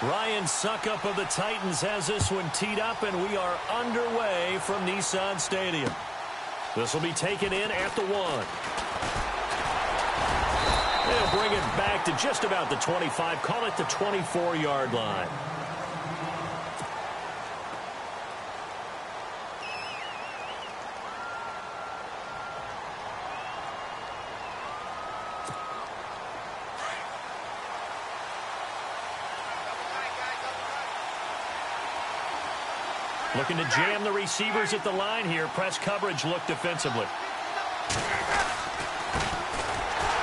Ryan Suckup of the Titans has this one teed up, and we are underway from Nissan Stadium. This will be taken in at the 1. They'll bring it back to just about the 25, call it the 24-yard line. Looking to jam the receivers at the line here. Press coverage look defensively.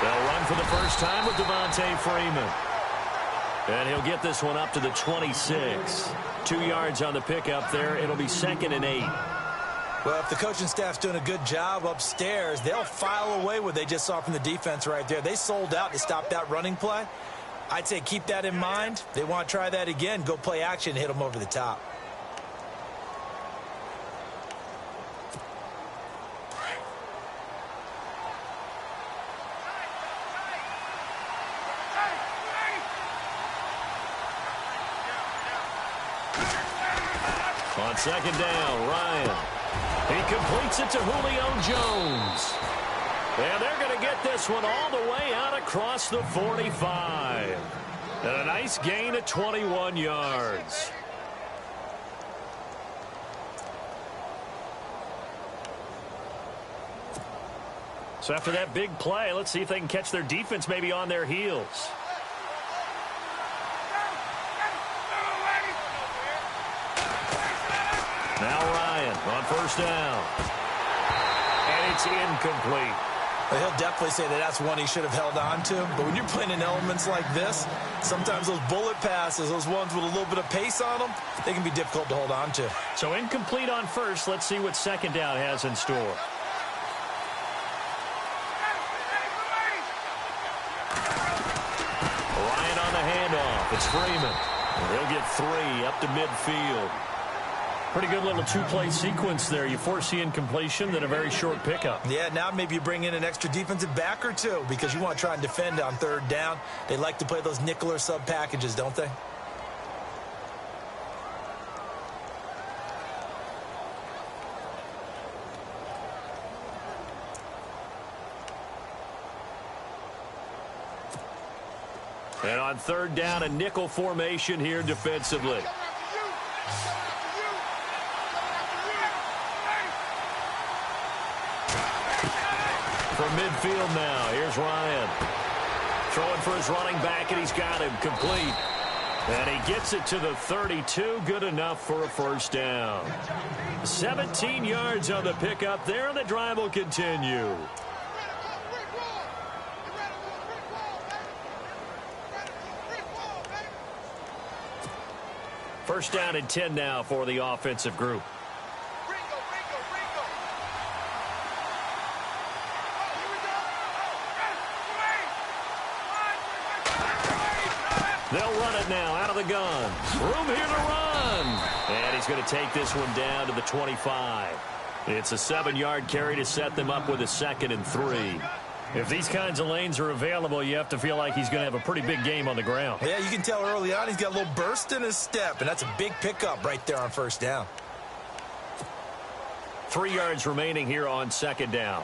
They'll run for the first time with Devontae Freeman. And he'll get this one up to the 26. 2 yards on the pickup there. It'll be 2nd and 8. Well, if the coaching staff's doing a good job upstairs, they'll file away what they just saw from the defense right there. They sold out to stop that running play. I'd say keep that in mind. They want to try that again. Go play action and hit them over the top. On 2nd down, Ryan. He completes it to Julio Jones. And they're going to get this one all the way out across the 45. And a nice gain of 21 yards. So after that big play, let's see if they can catch their defense maybe on their heels. Now Ryan on 1st down. And it's incomplete. Well, he'll definitely say that that's one he should have held on to. But when you're playing in elements like this, sometimes those bullet passes, those ones with a little bit of pace on them, they can be difficult to hold on to. So incomplete on 1st. Let's see what 2nd down has in store. Ryan on the handoff. It's Freeman. He'll get 3 up to midfield. Pretty good little 2-play sequence there. You foresee incompletion, then a very short pickup. Yeah, now maybe you bring in an extra defensive back or 2 because you want to try and defend on 3rd down. They like to play those nickel or sub packages, don't they? And on 3rd down, a nickel formation here defensively. From midfield now, here's Ryan. Throwing for his running back, and he's got him complete. And he gets it to the 32, good enough for a 1st down. 17 yards on the pickup there, and the drive will continue. First down and 10 now for the offensive group. They'll run it now out of the gun. Room here to run. And he's going to take this one down to the 25. It's a 7-yard carry to set them up with a 2nd and 3. If these kinds of lanes are available, you have to feel like he's going to have a pretty big game on the ground. Yeah, you can tell early on he's got a little burst in his step, and that's a big pickup right there on 1st down. 3 yards remaining here on 2nd down.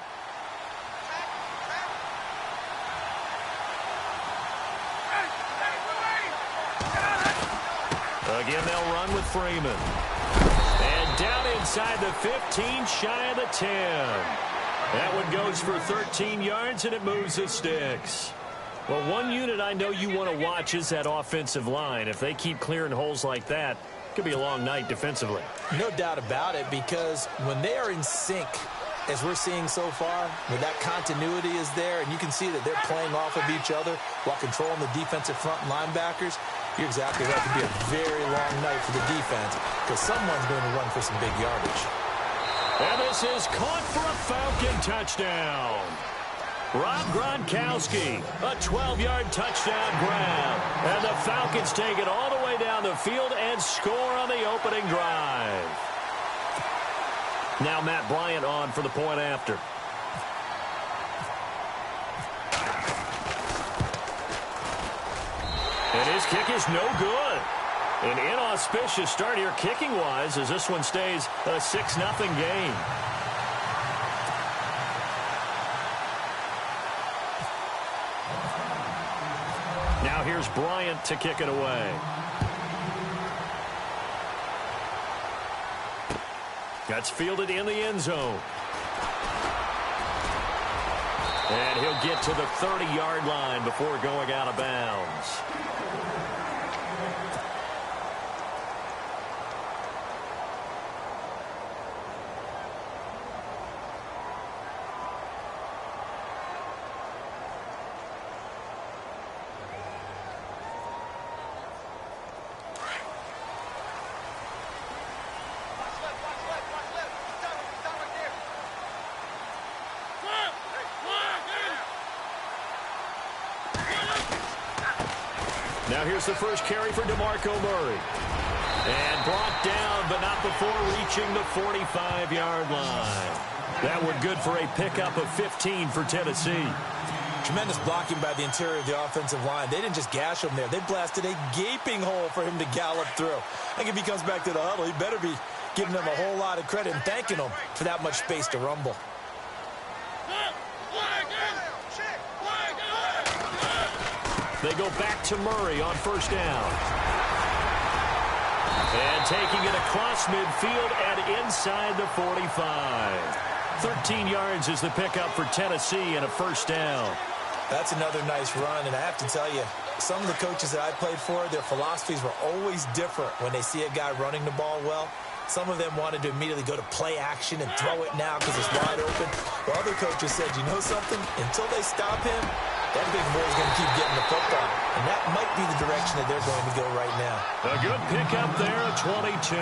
Again, they'll run with Freeman. And down inside the 15, shy of the 10. That one goes for 13 yards, and it moves the sticks. Well, one unit I know you want to watch is that offensive line. If they keep clearing holes like that, it could be a long night defensively. No doubt about it, because when they are in sync, as we're seeing so far, where that continuity is there, and you can see that they're playing off of each other while controlling the defensive front linebackers, you're exactly right. It could be a very long night for the defense because someone's going to run for some big yardage. And this is caught for a Falcon touchdown. Rob Gronkowski, a 12-yard touchdown grab. And the Falcons take it all the way down the field and score on the opening drive. Now Matt Bryant on for the point after. And his kick is no good. An inauspicious start here kicking-wise as this one stays a 6-0 game. Now here's Bryant to kick it away. That's fielded in the end zone. And he'll get to the 30-yard line before going out of bounds. Now here's the first carry for DeMarco Murray. And brought down, but not before reaching the 45-yard line. That one good for a pickup of 15 for Tennessee. Tremendous blocking by the interior of the offensive line. They didn't just gash him there. They blasted a gaping hole for him to gallop through. I think if he comes back to the huddle, he better be giving them a whole lot of credit and thanking them for that much space to rumble. They go back to Murray on first down. And taking it across midfield and inside the 45. 13 yards is the pickup for Tennessee and a first down. That's another nice run, and I have to tell you, some of the coaches that I played for, their philosophies were always different when they see a guy running the ball well. Some of them wanted to immediately go to play action and throw it now because it's wide open. While other coaches said, you know something? Until they stop him, that big boy's going to keep getting the football. And that might be the direction that they're going to go right now. A good pickup there at 22.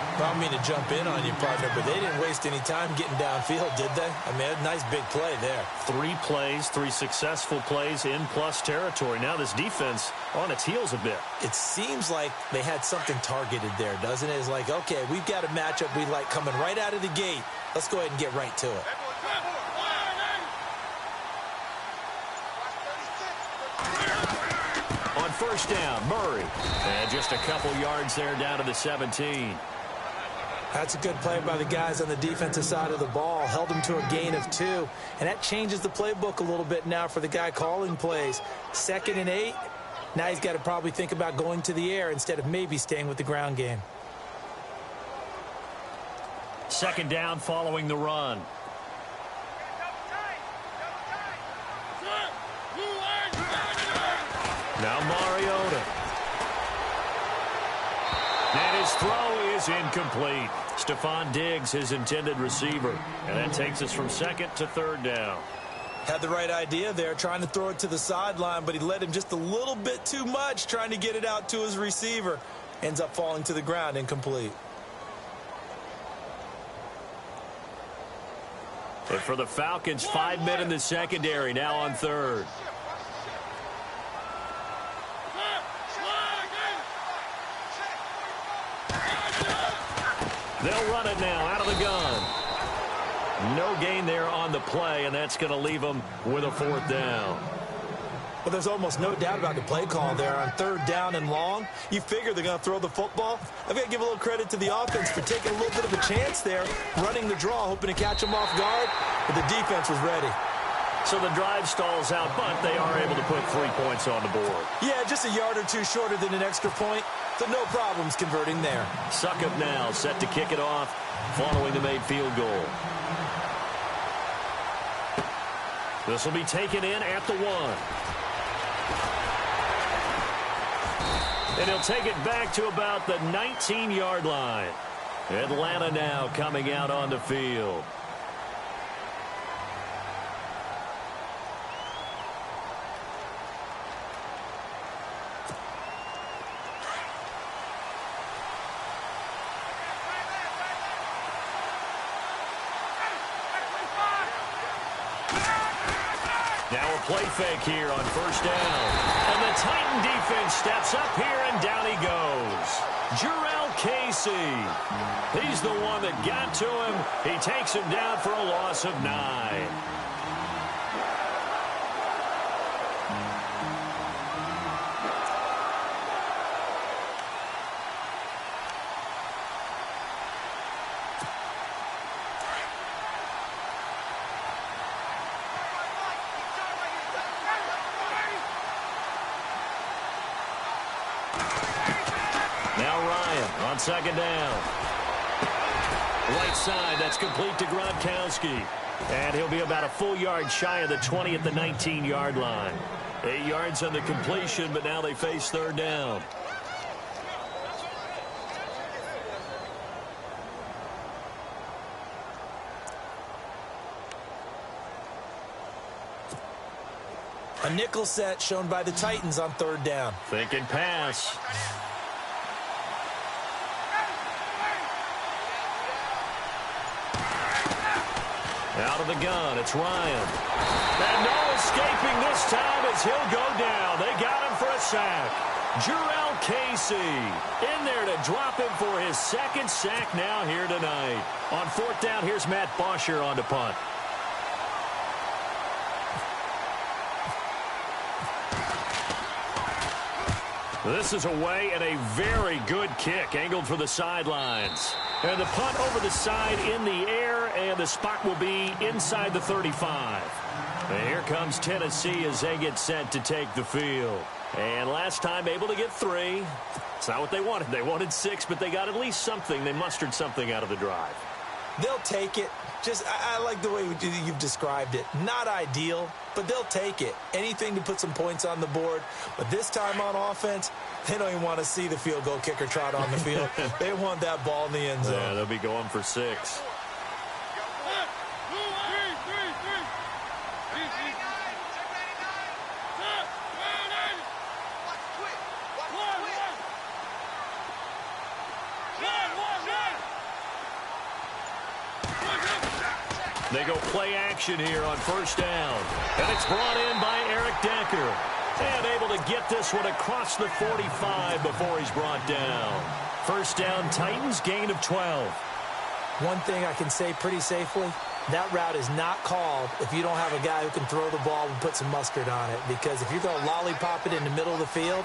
I don't mean to jump in on you, partner, but they didn't waste any time getting downfield, did they? I mean, a nice big play there. 3 plays, 3 successful plays in plus territory. Now this defense on its heels a bit. It seems like they had something targeted there, doesn't it? It's like, okay, we've got a matchup we like coming right out of the gate. Let's go ahead and get right to it. On first down, Murray. And just a couple yards there down to the 17. That's a good play by the guys on the defensive side of the ball. Held them to a gain of 2. And that changes the playbook a little bit now for the guy calling plays. 2nd and 8. Now he's got to probably think about going to the air instead of maybe staying with the ground game. 2nd down following the run. Now Mariota. And his throw is incomplete. Stephon Diggs, his intended receiver. And that takes us from 2nd to 3rd down. Had the right idea there, trying to throw it to the sideline, but he led him just a little bit too much, trying to get it out to his receiver. Ends up falling to the ground, incomplete. And for the Falcons, 5 men in the secondary, now on 3rd. They'll run it now out of the gun. No gain there on the play, and that's going to leave them with a 4th down. Well, there's almost no doubt about the play call there on 3rd down and long. You figure they're going to throw the football. I've got to give a little credit to the offense for taking a little bit of a chance there, running the draw, hoping to catch them off guard, but the defense was ready. So the drive stalls out, but they are able to put 3 points on the board. Yeah, just a yard or 2 shorter than an extra point, so no problems converting there. Succop now set to kick it off following the made field goal. This will be taken in at the 1. And he'll take it back to about the 19-yard line. Atlanta now coming out on the field. Now a play fake here on first down. And the Titan defense steps up here, and down he goes. Jurrell Casey. He's the one that got to him. He takes him down for a loss of 9. Now Ryan on second down. Right side, that's complete to Gronkowski. And he'll be about a full yard shy of the 20 at the 19-yard line. 8 yards on the completion, but now they face third down. A nickel set shown by the Titans on third down. Thinking pass. Out of the gun, it's Ryan. And no escaping this time as he'll go down. They got him for a sack. Jurrell Casey in there to drop him for his second sack now here tonight. On fourth down, here's Matt Bosher on to punt. This is away and a very good kick angled for the sidelines. And the punt over the side in the air, and the spot will be inside the 35. And here comes Tennessee as they get set to take the field. And last time able to get 3. It's not what they wanted. They wanted 6, but they got at least something. They mustered something out of the drive. They'll take it. I like the way you've described it. Not ideal, but they'll take it. Anything to put some points on the board. But this time on offense, they don't even want to see the field goal kicker trot on the field. They want that ball in the end zone. Yeah, they'll be going for 6. They go play action here on first down. And it's brought in by Eric Decker. And able to get this one across the 45 before he's brought down. First down, Titans, gain of 12. One thing I can say pretty safely, that route is not called if you don't have a guy who can throw the ball and put some mustard on it. Because if you're going to lollipop it in the middle of the field,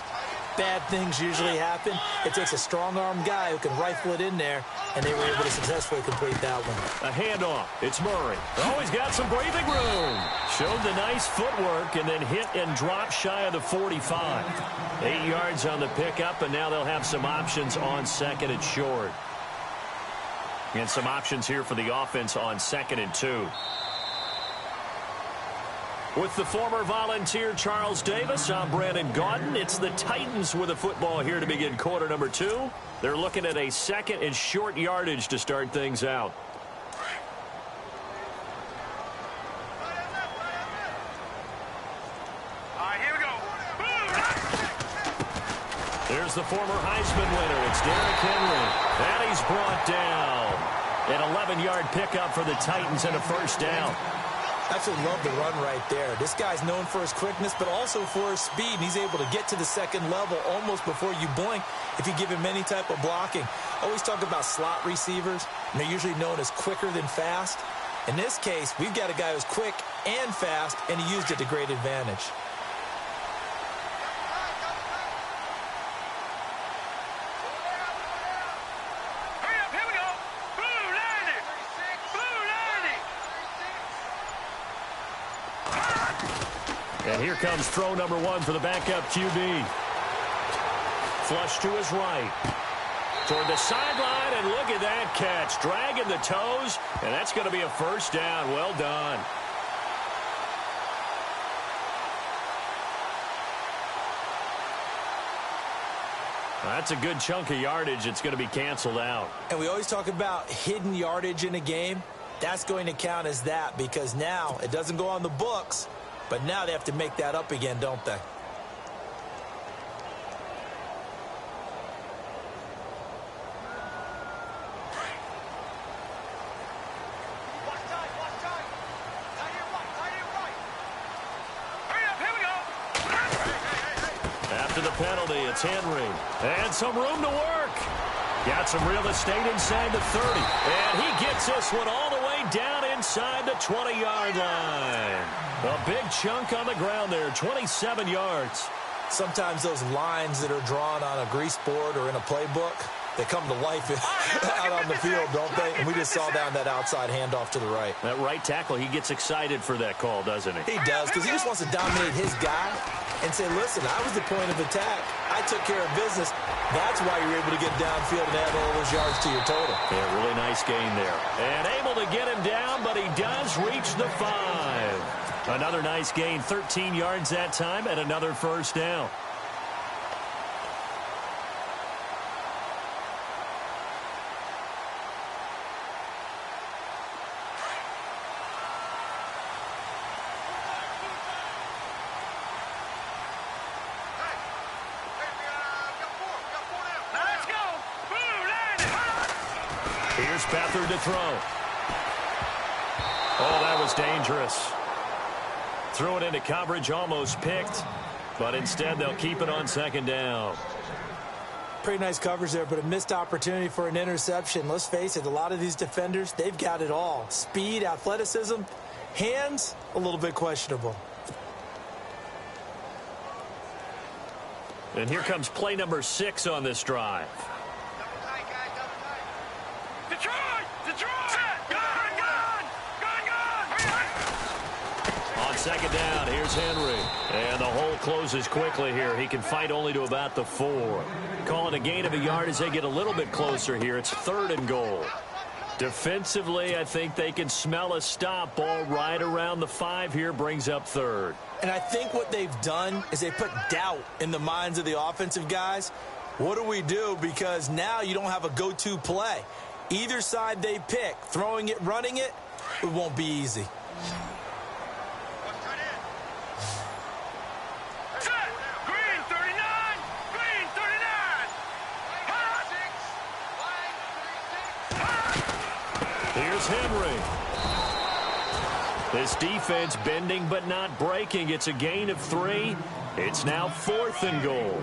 bad things usually happen. It takes a strong-armed guy who can rifle it in there, and they were able to successfully complete that one. A handoff. It's Murray. Oh, he's got some breathing room. Showed the nice footwork and then hit and drop shy of the 45. 8 yards on the pickup, and now they'll have some options on second and short. And some options here for the offense on second and 2. With the former Volunteer Charles Davis, I'm Brandon Gaudin. It's the Titans with the football here to begin quarter number 2. They're looking at a second and short yardage to start things out. All right, here we go. There's the former Heisman winner. It's Derrick Henry. And he's brought down. An 11-yard pickup for the Titans and a first down. I absolutely love the run right there. This guy's known for his quickness, but also for his speed. And he's able to get to the second level almost before you blink if you give him any type of blocking. I always talk about slot receivers, and they're usually known as quicker than fast. In this case, we've got a guy who's quick and fast, and he used it to great advantage. And here comes throw number 1 for the backup QB. Flush to his right. Toward the sideline, and look at that catch. Dragging the toes, and that's going to be a first down. Well done. That's a good chunk of yardage. It's going to be canceled out. And we always talk about hidden yardage in a game. That's going to count as that because now it doesn't go on the books. But now they have to make that up again, don't they? After the penalty, it's Henry. And some room to work. Got some real estate inside the 30. And he gets this one all the way down inside the 20-yard line. A big chunk on the ground there, 27 yards. Sometimes those lines that are drawn on a grease board or in a playbook, they come to life out on the field, don't they? And we just saw down that outside handoff to the right. That right tackle, he gets excited for that call, doesn't he? He does, because he just wants to dominate his guy and say, listen, I was the point of attack. I took care of business. That's why you're able to get downfield and add all those yards to your total. Yeah, really nice gain there. And able to get him down, but he does reach the 5. Another nice gain, 13 yards that time, and another first down. Here's Beathard to throw. Oh, that was dangerous. Threw it into coverage, almost picked, but instead they'll keep it on second down. Pretty nice coverage there, but a missed opportunity for an interception. Let's face it, a lot of these defenders, they've got it all. Speed, athleticism, hands, a little bit questionable. And here comes play number 6 on this drive. On second down, here's Henry. And the hole closes quickly here. He can fight only to about the 4. Calling a gain of a yard as they get a little bit closer here. It's 3rd and goal. Defensively, I think they can smell a stop. Ball right around the 5 here, brings up 3rd. And I think what they've done is they put doubt in the minds of the offensive guys. What do we do? Because now you don't have a go-to play. Either side they pick, throwing it, running it, it won't be easy. Here's Henry. This defense bending but not breaking. It's a gain of 3. It's now 4th and goal.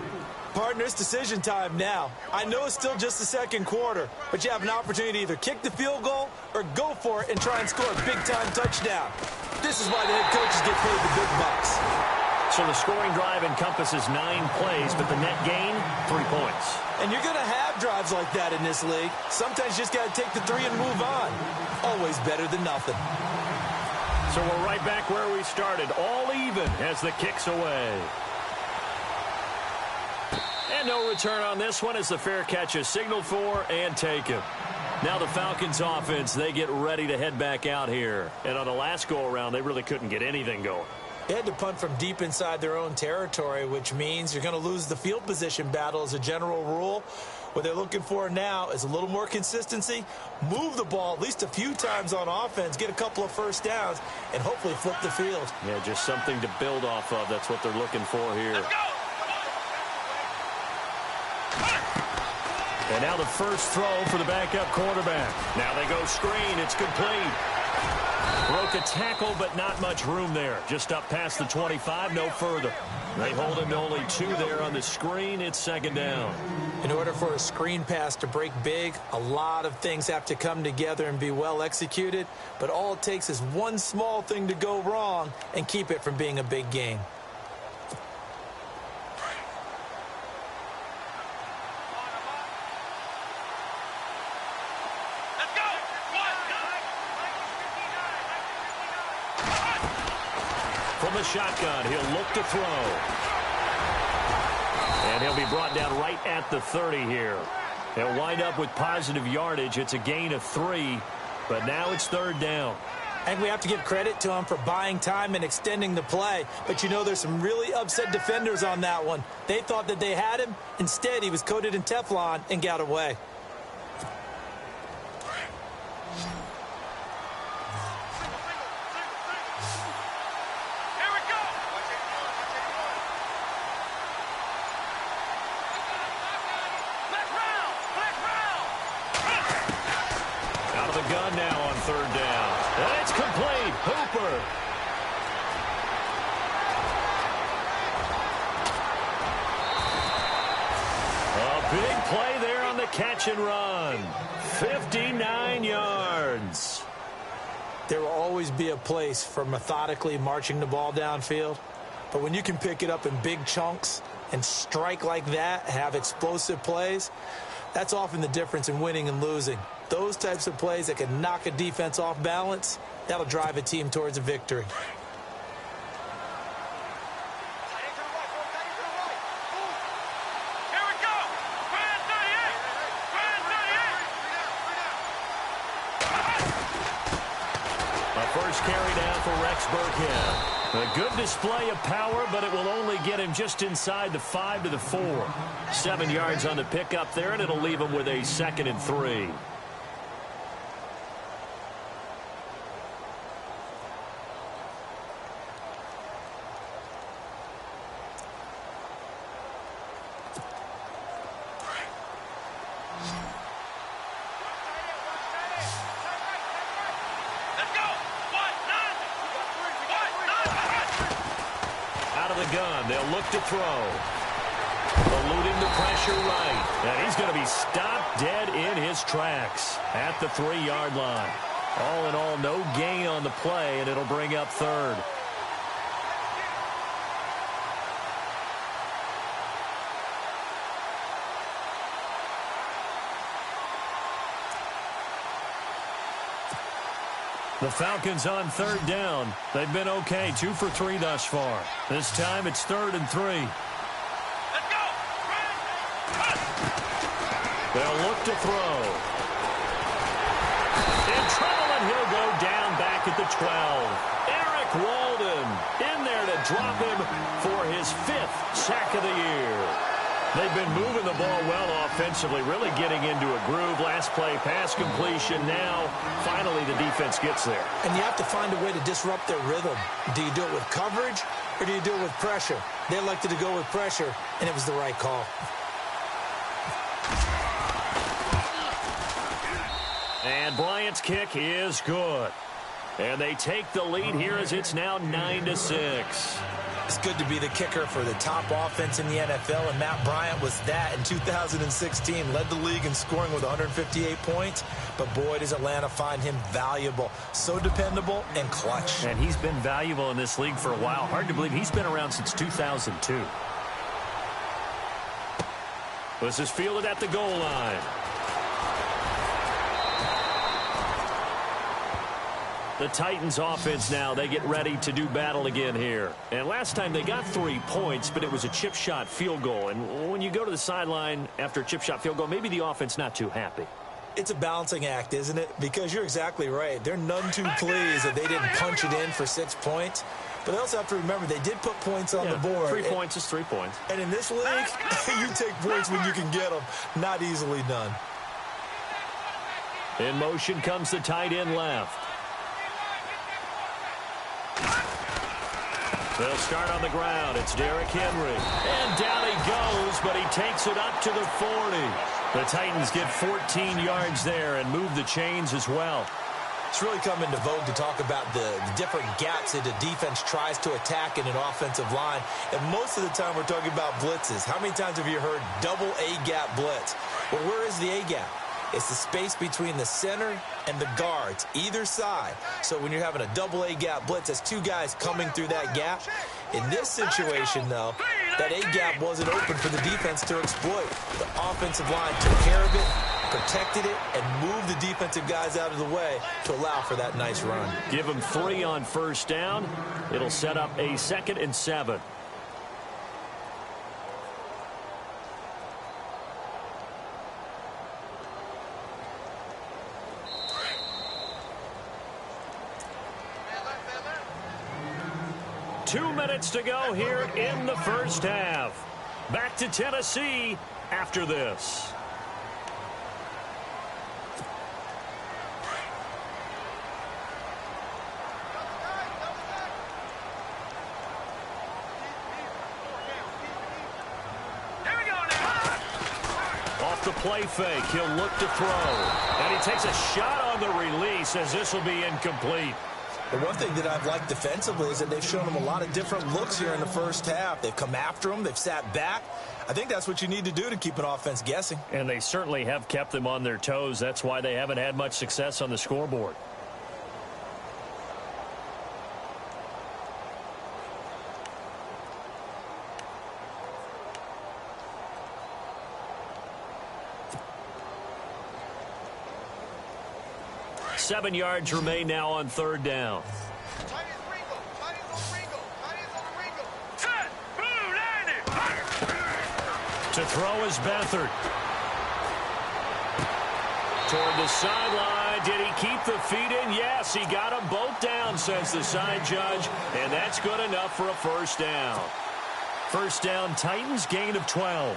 Partner, it's decision time now. I know it's still just the second quarter, but you have an opportunity to either kick the field goal or go for it and try and score a big-time touchdown. This is why the head coaches get paid the big bucks. So the scoring drive encompasses 9 plays, but the net gain, 3 points. And you're going to have drives like that in this league. Sometimes you just got to take the 3 and move on. Always better than nothing. So we're right back where we started, all even as the kick's away. And no return on this one as the fair catch is signaled for and taken. Now the Falcons offense, they get ready to head back out here. And on the last go-around, they really couldn't get anything going. They had to punt from deep inside their own territory, which means you're going to lose the field position battle as a general rule. What they're looking for now is a little more consistency, move the ball at least a few times on offense, get a couple of first downs, and hopefully flip the field. Yeah, just something to build off of. That's what they're looking for here. And now the first throw for the backup quarterback. Now they go screen. It's complete. Broke a tackle, but not much room there. Just up past the 25, no further. They hold him to only 2 there on the screen. It's second down. In order for a screen pass to break big, a lot of things have to come together and be well executed. But all it takes is one small thing to go wrong and keep it from being a big gain. From the shotgun, he'll look to throw. And he'll be brought down right at the 30 here. They'll wind up with positive yardage. It's a gain of 3, but now it's 3rd down. And we have to give credit to him for buying time and extending the play. But you know, there's some really upset defenders on that one. They thought that they had him. Instead, he was coated in Teflon and got away. Gun now on 3rd down. And it's complete. Hooper. A big play there on the catch and run. 59 yards. There will always be a place for methodically marching the ball downfield. But when you can pick it up in big chunks and strike like that, have explosive plays, That's often the difference in winning and losing. Those types of plays that can knock a defense off balance, that'll drive a team towards a victory. First carry down for Rex Burkhead. A good display of power, but it will only get him just inside the 5 to the 4. 7 yards on the pickup there, and it'll leave him with a 2nd and 3. Gun. They'll look to throw. Eluding the pressure right. And he's going to be stopped dead in his tracks at the 3-yard line. All in all, no gain on the play, and it'll bring up 3rd. The Falcons on 3rd down. They've been okay, 2 for 3 thus far. This time it's 3rd and 3. Let's go! They'll look to throw. In trouble, and he'll go down back at the 12. Eric Walden in there to drop him for his 5th sack of the year. They've been moving the ball well offensively, really getting into a groove. Last play, pass completion. Now, finally, the defense gets there. And you have to find a way to disrupt their rhythm. Do you do it with coverage, or do you do it with pressure? They elected to go with pressure, and it was the right call. And Bryant's kick is good. And they take the lead here as it's now 9-6. It's good to be the kicker for the top offense in the NFL, and Matt Bryant was that in 2016. Led the league in scoring with 158 points, but boy, does Atlanta find him valuable. So dependable and clutch. And he's been valuable in this league for a while. Hard to believe he's been around since 2002. This is fielded at the goal line. The Titans offense now, they get ready to do battle again here. And last time they got 3 points, but it was a chip shot field goal. And when you go to the sideline after a chip shot field goal, maybe the offense not too happy. It's a balancing act, isn't it? Because you're exactly right. They're none too pleased that they didn't punch it in for 6 points. But they also have to remember they did put points on the board. 3 points is 3 points. And in this league, you take points when you can get them. Not easily done. In motion comes the tight end left. They'll start on the ground. It's Derrick Henry. And down he goes, but he takes it up to the 40. The Titans get 14 yards there and move the chains as well. It's really come into vogue to talk about the different gaps that a defense tries to attack in an offensive line. And most of the time we're talking about blitzes. How many times have you heard double A-gap blitz? Well, where is the A-gap? It's the space between the center and the guards, either side. So when you're having a double A-gap blitz, that's 2 guys coming through that gap. In this situation, though, that A-gap wasn't open for the defense to exploit. The offensive line took care of it, protected it, and moved the defensive guys out of the way to allow for that nice run. Give them 3 on first down. It'll set up a 2nd and 7. Two minutes to go here in the first half. Back to Tennessee after this. Off the play fake, he'll look to throw. And he takes a shot on the release as this will be incomplete. The one thing that I've liked defensively is that they've shown them a lot of different looks here in the first half. They've come after them. They've sat back. I think that's what you need to do to keep an offense guessing. And they certainly have kept them on their toes. That's why they haven't had much success on the scoreboard. 7 yards remain now on third down. To throw is Beathard. Toward the sideline. Did he keep the feet in? Yes, he got them both down, says the side judge. And that's good enough for a first down. First down, Titans, gain of 12.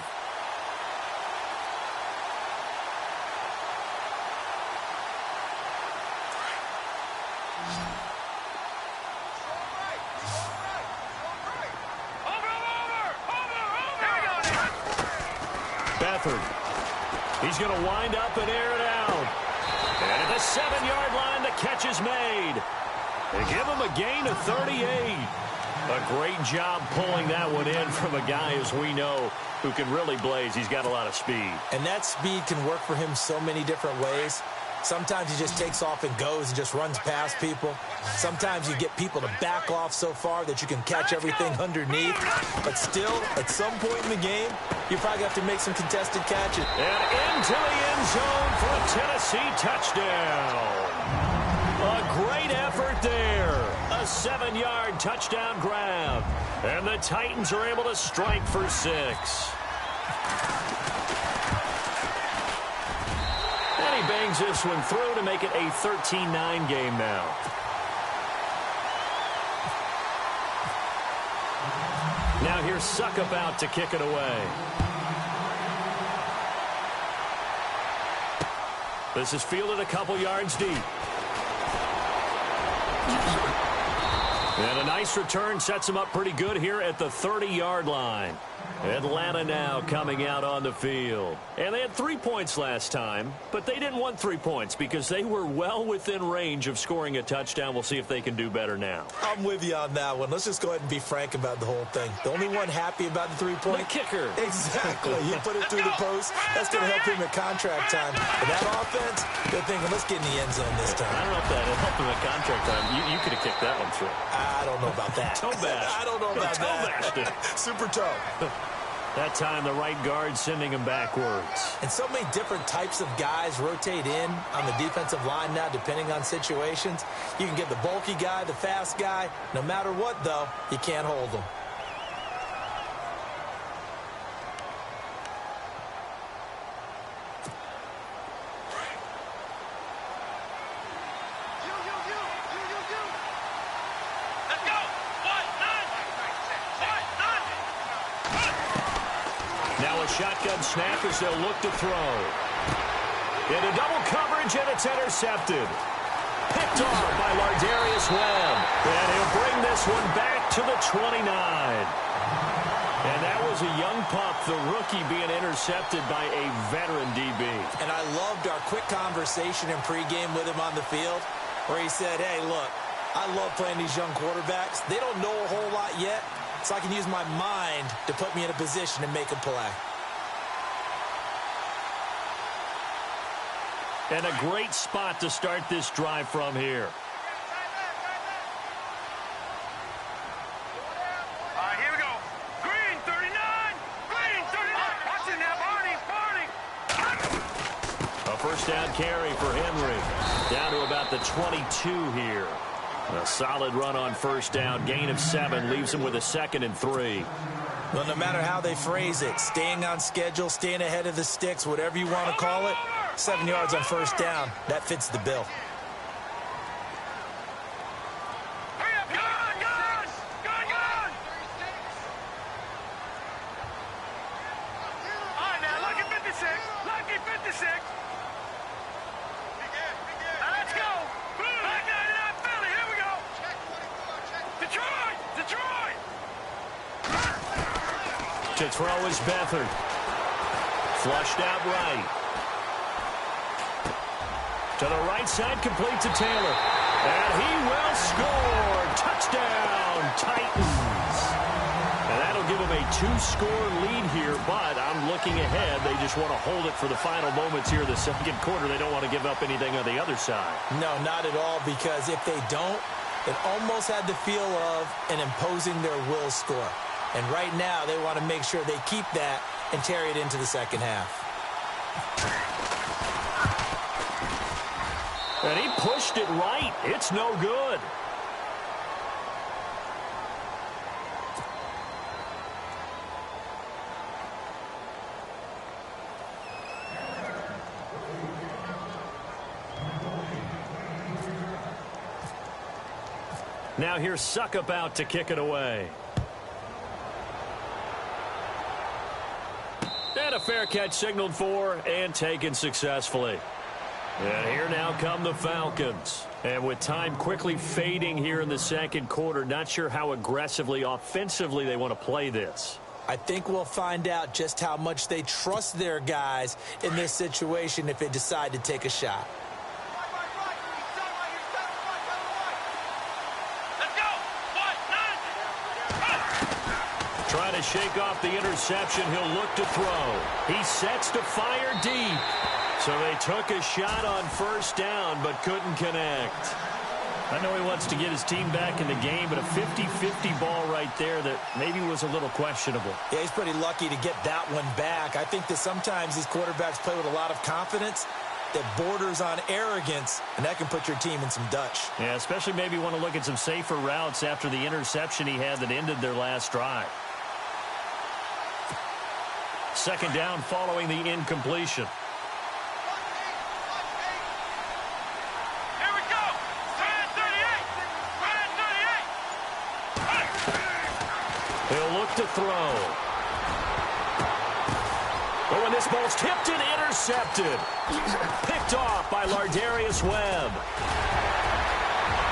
Beathard. He's going to wind up and air it out. And at the 7-yard line, the catch is made. They give him a gain of 38. A great job pulling that one in from a guy, as we know, who can really blaze. He's got a lot of speed. And that speed can work for him so many different ways. Sometimes he just takes off and goes and just runs past people. Sometimes you get people to back off so far that you can catch everything underneath. But still, at some point in the game, you probably have to make some contested catches. And into the end zone for a Tennessee touchdown. A great effort there. A 7-yard touchdown grab. And the Titans are able to strike for 6. And he bangs this one through to make it a 13-9 game now. Now here's Suckup out to kick it away. This is fielded a couple yards deep. And a nice return sets him up pretty good here at the 30-yard line. Atlanta now coming out on the field. And they had 3 points last time, but they didn't want 3 points because they were well within range of scoring a touchdown. We'll see if they can do better now. I'm with you on that one. Let's just go ahead and be frank about the whole thing. The only one happy about the 3-point? The kicker. Exactly. He put it through the post. That's going to help him at contract time. But that offense, they're thinking, let's get in the end zone this time. I don't know if that helped him at contract time. You could have kicked that one through. I don't know about that. Toe bash. I don't know about that. Super toe. That time, the right guard sending him backwards. And so many different types of guys rotate in on the defensive line now, depending on situations. You can get the bulky guy, the fast guy. No matter what, though, you can't hold them. Shotgun snap as they'll look to throw. Into double coverage, and it's intercepted. Picked off by Lardarius Webb. And he'll bring this one back to the 29. And that was a young pup, the rookie, being intercepted by a veteran DB. And I loved our quick conversation in pregame with him on the field, where he said, hey, look, I love playing these young quarterbacks. They don't know a whole lot yet, so I can use my mind to put me in a position to make a play. And a great spot to start this drive from here. All right, here we go. Green 39. Green 39. Watch it now, Barney. A first down carry for Henry. Down to about the 22 here. A solid run on first down. Gain of 7 leaves him with a 2nd and 3. Well, no matter how they phrase it, staying on schedule, staying ahead of the sticks, whatever you want to call it, 7 yards on first down, that fits the bill. Hurry up, gun! All right, now, lucky 56. Lucky 56. Now, let's go. Back 99 Philly, here we go. Detroit! To throw is Beathard. Flushed out right. To the right side, complete to Taylor. And he will score. Touchdown, Titans. And that'll give them a 2-score lead here, but I'm looking ahead. They just want to hold it for the final moments here of the second quarter. They don't want to give up anything on the other side. No, not at all, because if they don't, it almost had the feel of an imposing their will score. And right now, they want to make sure they keep that and carry it into the second half. And he pushed it right. It's no good. Now here's Suckup out to kick it away. And a fair catch signaled for and taken successfully. And here now come the Falcons. And with time quickly fading here in the second quarter, not sure how aggressively, offensively they want to play this. I think we'll find out just how much they trust their guys in this situation if they decide to take a shot. Trying to shake off the interception, he'll look to throw. He sets to fire deep. So they took a shot on first down, but couldn't connect. I know he wants to get his team back in the game, but a 50-50 ball right there that maybe was a little questionable. Yeah, he's pretty lucky to get that one back. I think that sometimes these quarterbacks play with a lot of confidence that borders on arrogance, and that can put your team in some Dutch. Yeah, especially maybe want to look at some safer routes after the interception he had that ended their last drive. Second down following the incompletion. Here we go. Brand 38. Brand 38. He'll look to throw. Oh, and this ball's tipped and intercepted. Picked off by Lardarius Webb.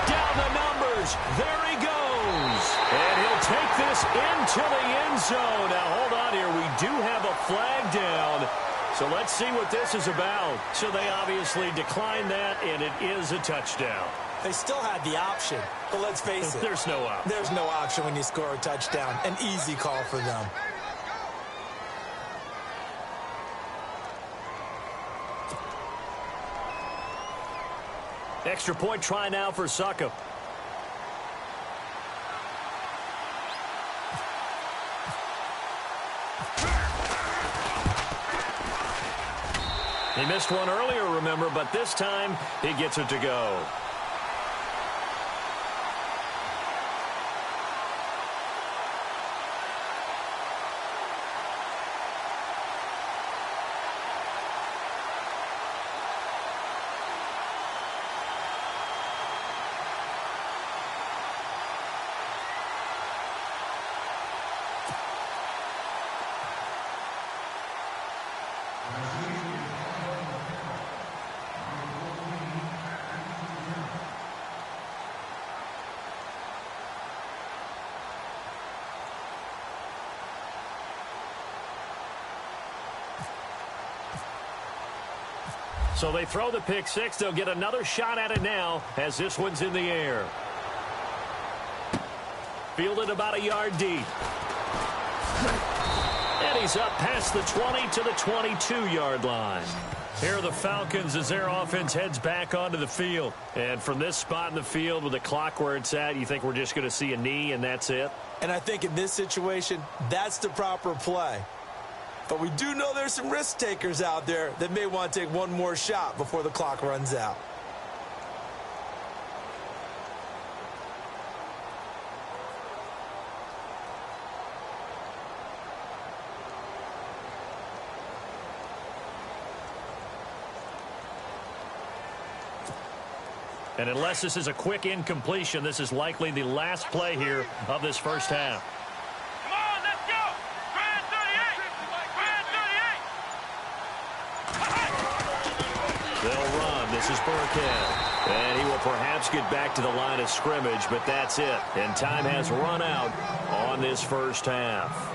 Down the numbers. There he goes. And he'll take this into the end zone. Now, hold on here. We do have a flag down. So let's see what this is about. So they obviously declined that, and it is a touchdown. They still had the option, but let's face it. There's no option. There's no option when you score a touchdown. An easy call for them. Extra point try now for Suckup. He missed one earlier, remember, but this time he gets it to go. So they throw the pick six. They'll get another shot at it now as this one's in the air. Fielded about a yard deep. And he's up past the 20 to the 22-yard line. Here are the Falcons as their offense heads back onto the field. And from this spot in the field with the clock where it's at, you think we're just going to see a knee and that's it? And I think in this situation, that's the proper play. But we do know there's some risk takers out there that may want to take one more shot before the clock runs out. And unless this is a quick incompletion, this is likely the last play here of this first half. Come on, let's go. Brand 38. Brand 38. They'll run. This is Burkhead. And he will perhaps get back to the line of scrimmage, but that's it. And time has run out on this first half.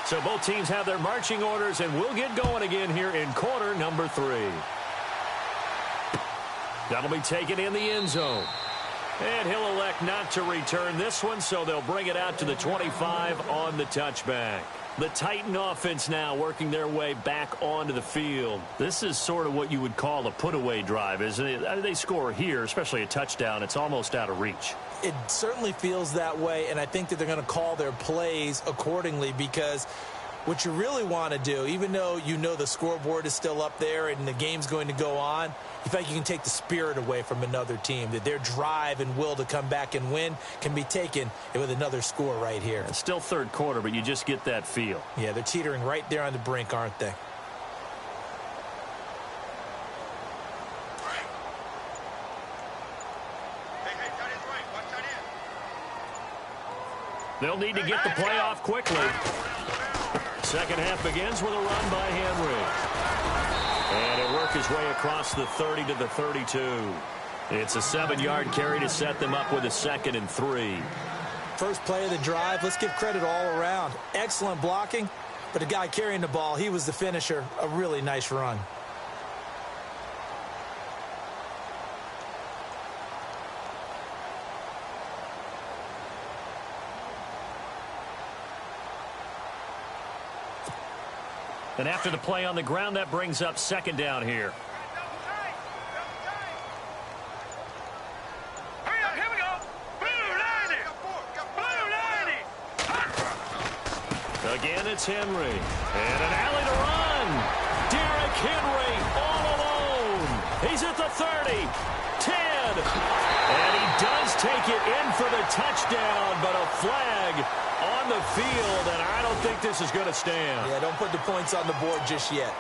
So both teams have their marching orders, and we'll get going again here in quarter number 3. That'll be taken in the end zone. And he'll elect not to return this one, so they'll bring it out to the 25 on the touchback. The Titan offense now working their way back onto the field. This is sort of what you would call a put-away drive, isn't it? They score here, especially a touchdown. It's almost out of reach. It certainly feels that way, and I think that they're going to call their plays accordingly, because what you really want to do, even though you know the scoreboard is still up there and the game's going to go on, you feel like you can take the spirit away from another team, that their drive and will to come back and win can be taken with another score right here. It's still third quarter, but you just get that feel. Yeah, they're teetering right there on the brink, aren't they? They'll need to get the play off quickly. Second half begins with a run by Henry. And he'll work his way across the 30 to the 32. It's a 7-yard carry to set them up with a 2nd and 3. First play of the drive, let's give credit all around. Excellent blocking, but the guy carrying the ball, he was the finisher. A really nice run. And after the play on the ground, that brings up 2nd down here. Hurry up, here we go. Blue 90. Again, it's Henry. And an alley to run. Derrick Henry all alone. He's at the 30, 10. And he does take it in for the touchdown, but a flag on the field, and I don't think this is going to stand. Yeah, don't put the points on the board just yet.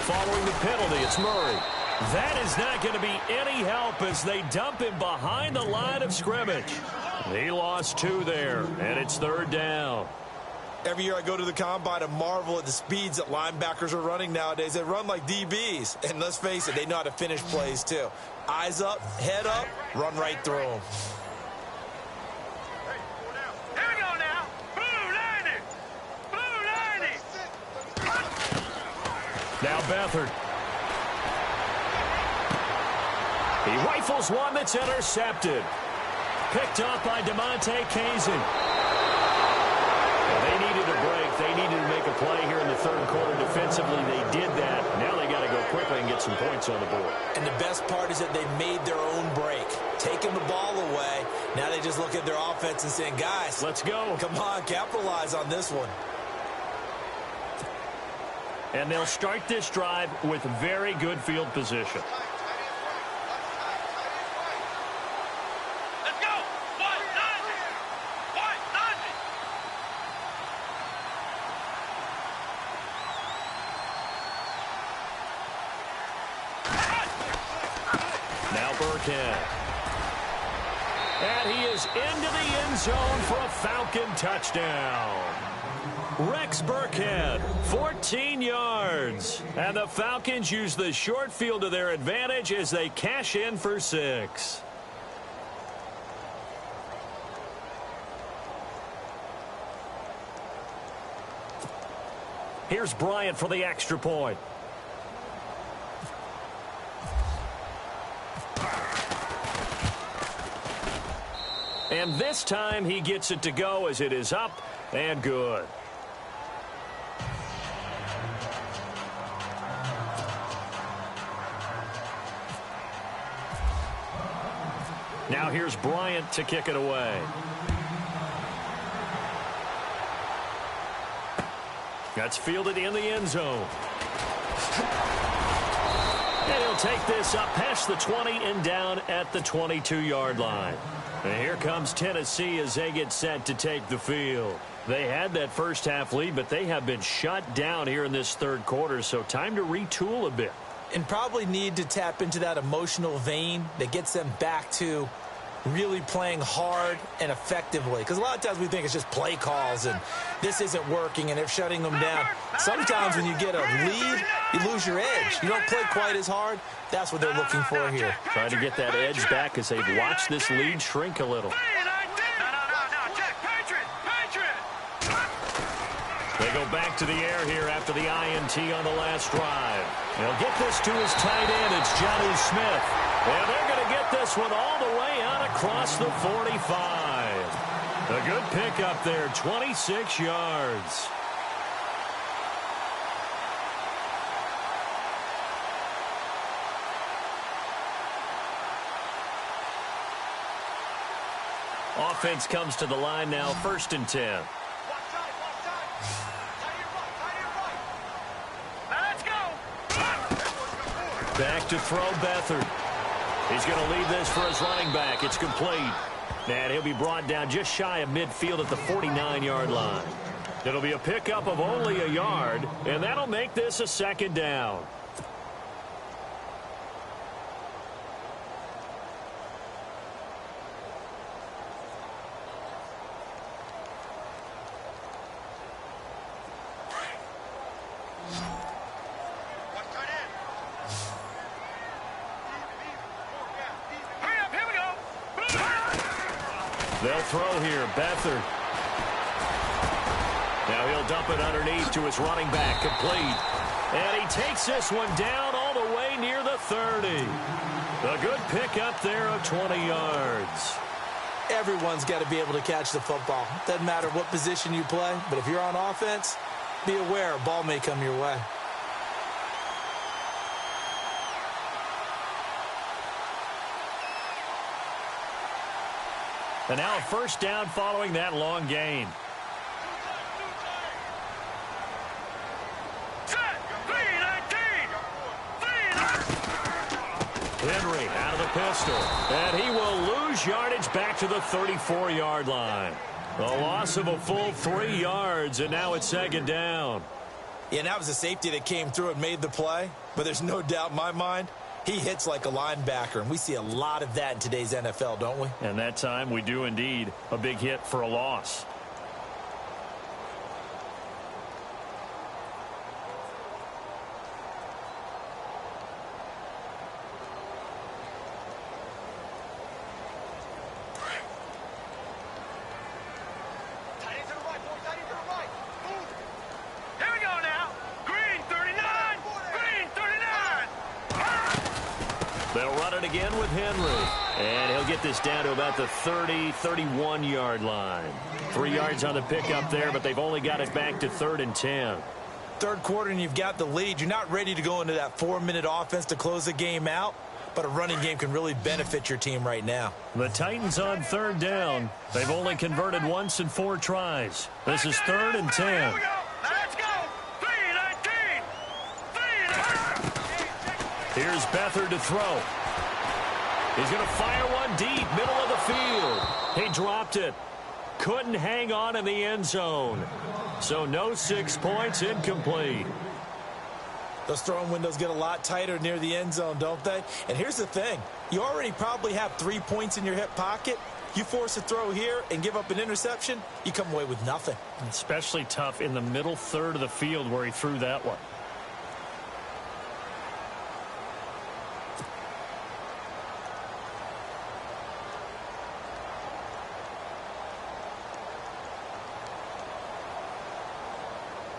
Following the penalty, it's Murray. That is not going to be any help as they dump him behind the line of scrimmage. He lost 2 there, and it's 3rd down. Every year I go to the combine and marvel at the speeds that linebackers are running nowadays. They run like DBs. And let's face it, they know how to finish plays too. Eyes up, head up, run right through them. Here we go now. Blue 90. Blue 90. Now Beathard. He rifles one that's intercepted. Picked up by DeMonte Kazin. They needed a break. They needed to make a play here in the 3rd quarter defensively. They did that. Now they got to go quickly and get some points on the board. And the best part is that they made their own break. Taking the ball away. Now they just look at their offense and saying, guys, let's go. Come on, capitalize on this one. And they'll start this drive with very good field position. Let's go. 190. 190. Now Burkhead. And he is into the end zone for a Falcon touchdown. Rex Burkhead, 14 yards. And the Falcons use the short field to their advantage as they cash in for 6. Here's Bryant for the extra point. And this time he gets it to go as it is up and good. Now here's Bryant to kick it away. That's fielded in the end zone. And he'll take this up past the 20 and down at the 22-yard line. And here comes Tennessee as they get set to take the field. They had that first half lead, but they have been shut down here in this third quarter, so time to retool a bit. And probably need to tap into that emotional vein that gets them back to really playing hard and effectively. Because a lot of times we think it's just play calls and this isn't working and they're shutting them down. Sometimes when you get a lead, you lose your edge. You don't play quite as hard. That's what they're looking for here. Trying to get that edge back as they've watched this lead shrink a little. They go back to the air here after the INT on the last drive. They'll get this to his tight end. It's Jonnu Smith. And they're going to get this one all the way out across the 45. A good pickup there, 26 yards. Offense comes to the line now, 1st and 10. Back to throw Beathard. He's going to leave this for his running back. It's complete. And he'll be brought down just shy of midfield at the 49-yard line. It'll be a pickup of only a yard, and that'll make this a 2nd down. They'll throw here. Beathard. Now he'll dump it underneath to his running back. Complete. And he takes this one down all the way near the 30. A good pickup there of 20 yards. Everyone's got to be able to catch the football. Doesn't matter what position you play, but if you're on offense, be aware a ball may come your way. And now a 1st down following that long gain. Henry out of the pistol. And he will lose yardage back to the 34-yard line. A loss of a full 3 yards, and now it's 2nd down. Yeah, and that was a safety that came through and made the play. But there's no doubt in my mind, he hits like a linebacker, and we see a lot of that in today's NFL, don't we? And that time we do indeed. A big hit for a loss. Again with Henry. And he'll get this down to about the 30, 31-yard line. 3 yards on the pickup there, but they've only got it back to 3rd and 10. Third quarter and you've got the lead. You're not ready to go into that 4-minute offense to close the game out, but a running game can really benefit your team right now. The Titans on 3rd down. They've only converted once in 4 tries. This is 3rd and 10. Let's go. 3-19. Here's Beathard to throw. He's going to fire one deep, middle of the field. He dropped it. Couldn't hang on in the end zone. So no 6 points, incomplete. Those throwing windows get a lot tighter near the end zone, don't they? And here's the thing. You already probably have 3 points in your hip pocket. You force a throw here and give up an interception, you come away with nothing. Especially tough in the middle third of the field where he threw that one.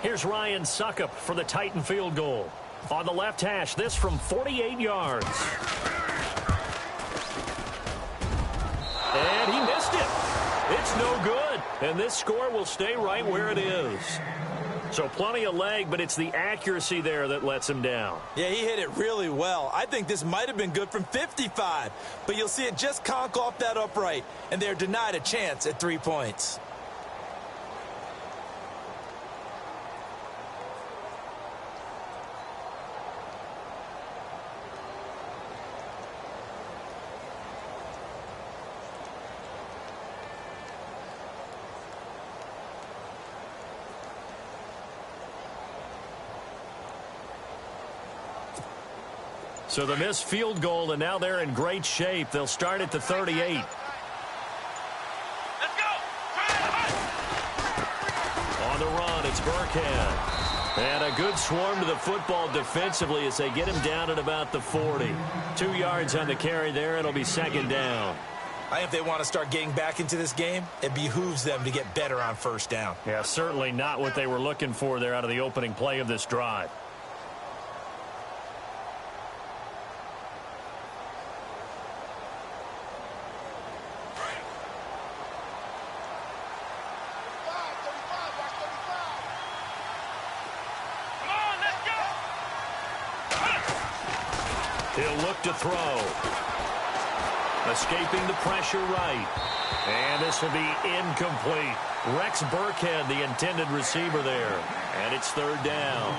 Here's Ryan Suckup for the Titan field goal. On the left hash, this from 48 yards. And he missed it. It's no good. And this score will stay right where it is. So plenty of leg, but it's the accuracy there that lets him down. Yeah, he hit it really well. I think this might have been good from 55. But you'll see it just conk off that upright. And they're denied a chance at 3 points. So the missed field goal, and now they're in great shape. They'll start at the 38. Let's go. On the run, it's Burkhead. And a good swarm to the football defensively as they get him down at about the 40. 2 yards on the carry there. It'll be second down. I think if they want to start getting back into this game, it behooves them to get better on first down. Yeah, certainly not what they were looking for there out of the opening play of this drive. He'll look to throw. Escaping the pressure right. And this will be incomplete. Rex Burkhead, the intended receiver there. And it's third down.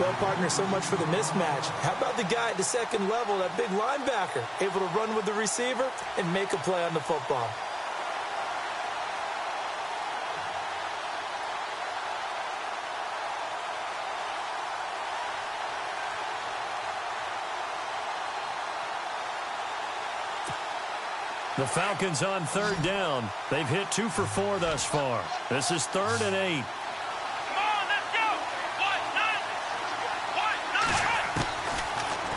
Well, partner, so much for the mismatch. How about the guy at the second level, that big linebacker, able to run with the receiver and make a play on the football? The Falcons on third down. They've hit 2 for 4 thus far. This is 3rd and 8. Come on, let's go.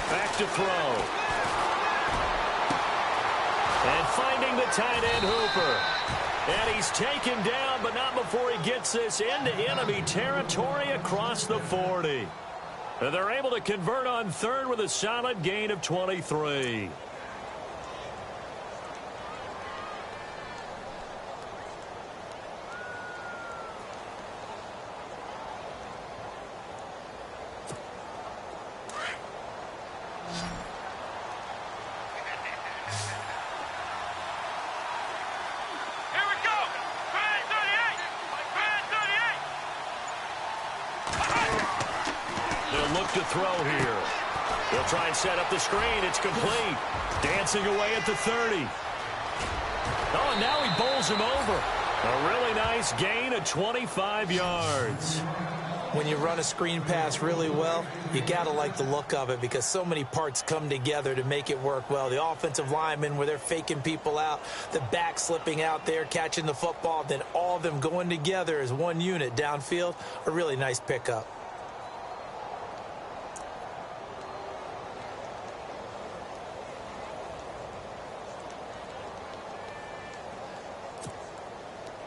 Back to throw. And finding the tight end, Hooper. And he's taken down, but not before he gets this into enemy territory across the 40. And they're able to convert on third with a solid gain of 23. To throw here. They'll try and set up the screen. It's complete. Dancing away at the 30. Oh, and now he bowls him over. A really nice gain of 25 yards. When you run a screen pass really well, you got to like the look of it because so many parts come together to make it work well. The offensive linemen, where they're faking people out, the back slipping out there, catching the football, then all of them going together as one unit downfield. A really nice pickup.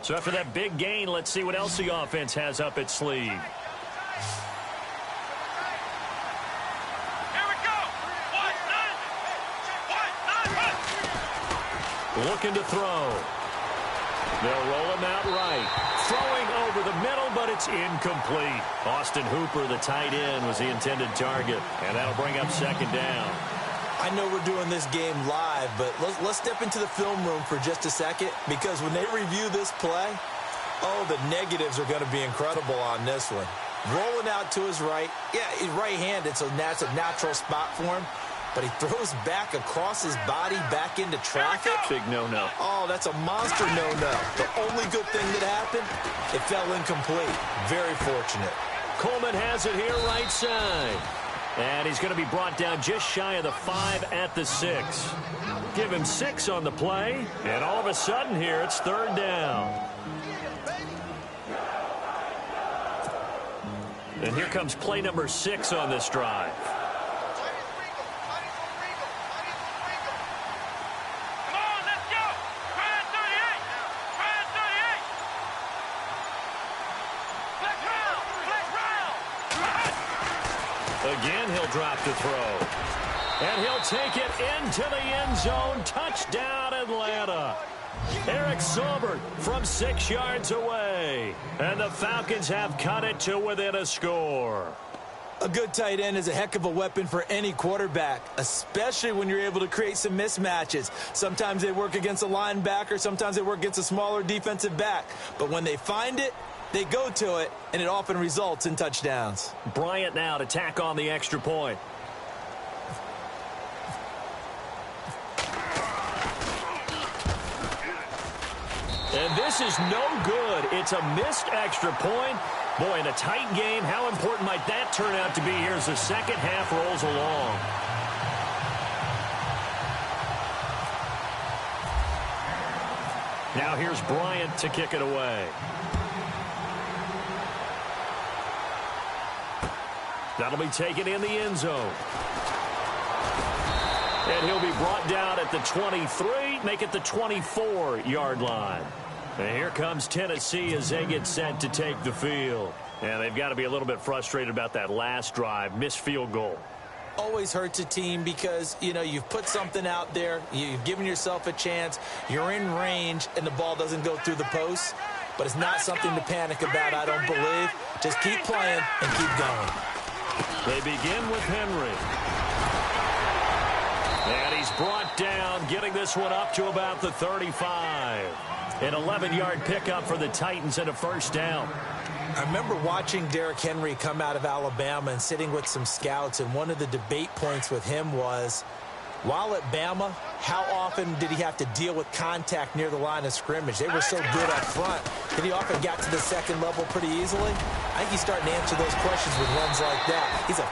So after that big gain, let's see what else the offense has up its sleeve. Here we go. Looking to throw. They'll roll him out right. Throwing over the middle, but it's incomplete. Austin Hooper, the tight end, was the intended target. And that'll bring up second down. I know we're doing this game live, but let's step into the film room for just a second, because when they review this play, oh, the negatives are going to be incredible on this one. Rolling out to his right. Yeah, he's right-handed, so that's a natural spot for him. But he throws back across his body back into traffic. Big no-no. Oh, that's a monster no-no. The only good thing that happened, it fell incomplete. Very fortunate. Coleman has it here right side. And he's going to be brought down just shy of the 5 at the 6. Give him 6 on the play, and all of a sudden here it's third down. And here comes play number 6 on this drive. Again, he'll drop to throw. And he'll take it into the end zone. Touchdown, Atlanta. Eric Silbert from 6 yards away. And the Falcons have cut it to within a score. A good tight end is a heck of a weapon for any quarterback, especially when you're able to create some mismatches. Sometimes they work against a linebacker. Sometimes they work against a smaller defensive back. But when they find it, they go to it, and it often results in touchdowns. Bryant now to tack on the extra point. And this is no good. It's a missed extra point. Boy, in a tight game, how important might that turn out to be here as the second half rolls along? Now here's Bryant to kick it away. That'll be taken in the end zone. And he'll be brought down at the 23, make it the 24-yard line. And here comes Tennessee as they get set to take the field. And they've got to be a little bit frustrated about that last drive, missed field goal. Always hurts a team because, you know, you've put something out there, you've given yourself a chance, you're in range, and the ball doesn't go through the post. But it's not something to panic about, I don't believe. Just keep playing and keep going. They begin with Henry. And he's brought down, getting this one up to about the 35. An 11-yard pickup for the Titans and a first down. I remember watching Derrick Henry come out of Alabama and sitting with some scouts, and one of the debate points with him was, while at Bama, how often did he have to deal with contact near the line of scrimmage? They were so good up front that he often got to the second level pretty easily. I think he's starting to answer those questions with runs like that. He's a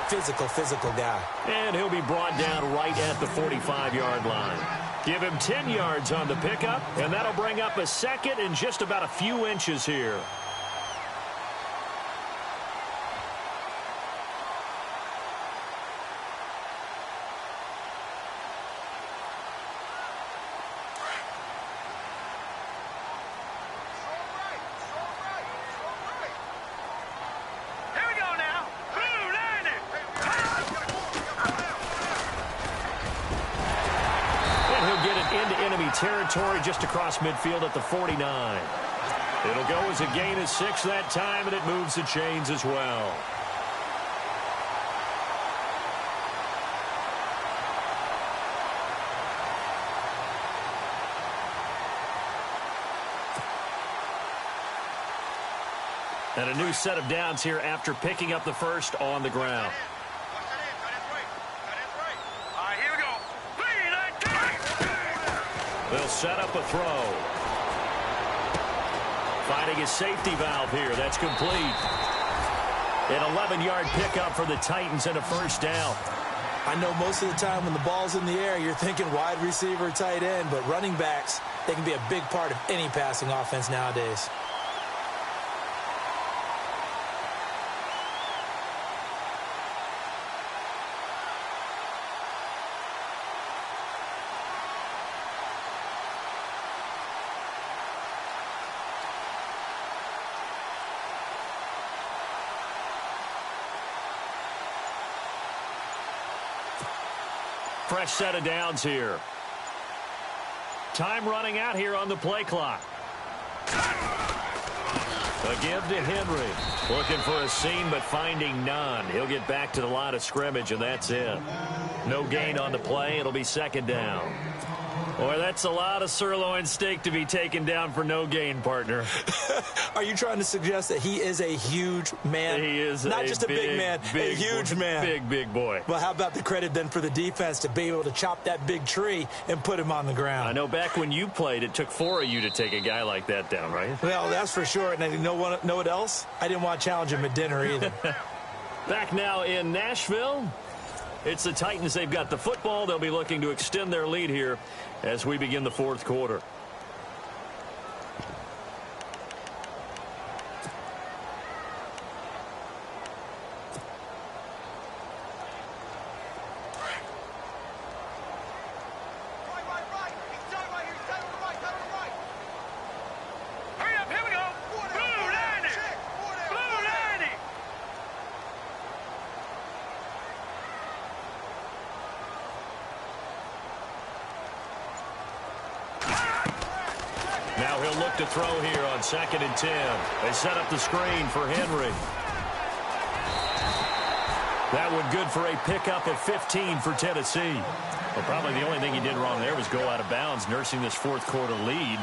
physical guy. And he'll be brought down right at the 45-yard line. Give him 10 yards on the pickup, and that'll bring up a second and just about a few inches here. Territory just across midfield at the 49. It'll go as a gain of 6 that time, and it moves the chains as well. And a new set of downs here after picking up the first on the ground. They'll set up a throw. Finding a safety valve here. That's complete. An 11-yard pickup for the Titans and a first down. I know most of the time when the ball's in the air, you're thinking wide receiver, tight end, but running backs, they can be a big part of any passing offense nowadays. Fresh set of downs here. Time running out here on the play clock. A give to Henry. Looking for a seam, but finding none. He'll get back to the line of scrimmage, and that's it. No gain on the play. It'll be second down. Boy, that's a lot of sirloin steak to be taken down for no gain, partner. Are you trying to suggest that he is a huge man? He is not just a big man, a huge man. Big boy. Well, how about the credit then for the defense to be able to chop that big tree and put him on the ground? I know back when you played, it took 4 of you to take a guy like that down, right? Well, that's for sure. And you know what else? I didn't want to challenge him at dinner either. Back now in Nashville. It's the Titans. They've got the football. They'll be looking to extend their lead here as we begin the fourth quarter. Now he'll look to throw here on 2nd and 10. They set up the screen for Henry. That one good for a pickup of 15 for Tennessee. Well, probably the only thing he did wrong there was go out of bounds, nursing this fourth quarter lead.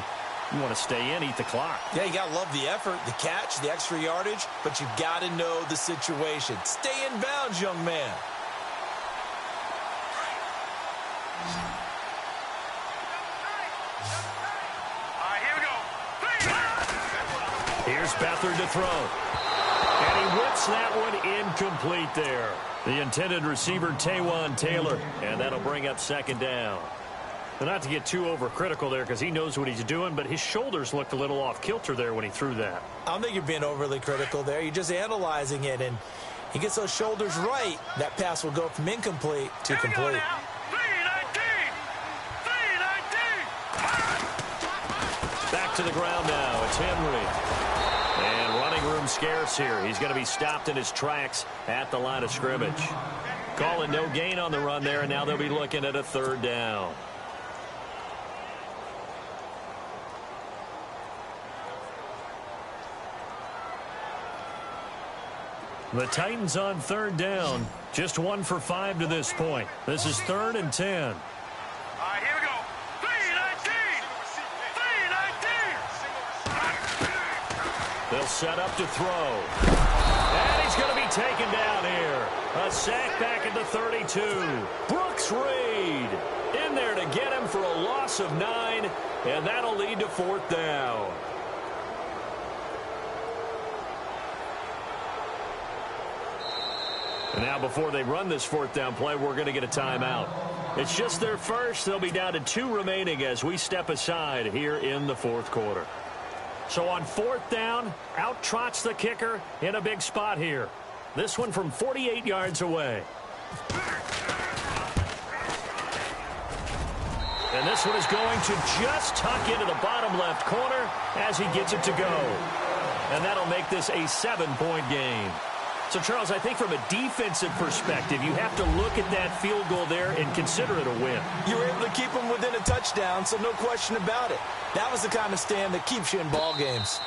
You want to stay in, eat the clock. Yeah, you got to love the effort, the catch, the extra yardage, but you've got to know the situation. Stay in bounds, young man. Here's Beathard to throw. And he whips that one incomplete there. The intended receiver, Taywan Taylor. And that'll bring up second down. Not to get too overcritical there because he knows what he's doing, but his shoulders looked a little off kilter there when he threw that. I don't think you're being overly critical there. You're just analyzing it, and he gets those shoulders right. That pass will go from incomplete to complete. Back to the ground now. It's Henry. And running room scarce here. He's going to be stopped in his tracks at the line of scrimmage. Calling no gain on the run there, and now they'll be looking at a third down. The Titans on third down. Just 1 for 5 to this point. This is 3rd and 10. All right, here we go. 3-19. They'll set up to throw. And he's going to be taken down here. A sack back at the 32. Brooks Reed in there to get him for a loss of 9. And that'll lead to 4th down. And now before they run this 4th down play, we're going to get a timeout. It's just their first. They'll be down to 2 remaining as we step aside here in the 4th quarter. So on 4th down, out trots the kicker in a big spot here. This one from 48 yards away. And this one is going to just tuck into the bottom left corner as he gets it to go. And that'll make this a 7-point game. So, Charles, I think from a defensive perspective, you have to look at that field goal there and consider it a win. You were able to keep them within a touchdown, so no question about it. That was the kind of stand that keeps you in ball games.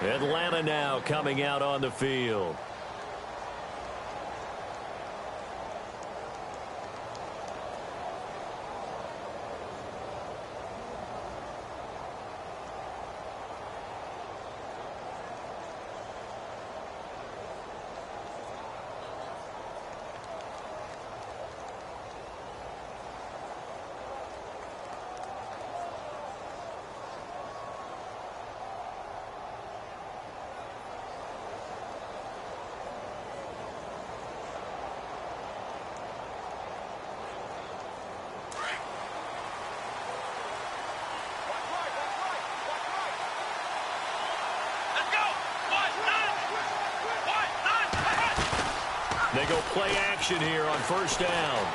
Atlanta now coming out on the field. They go play action here on 1st down.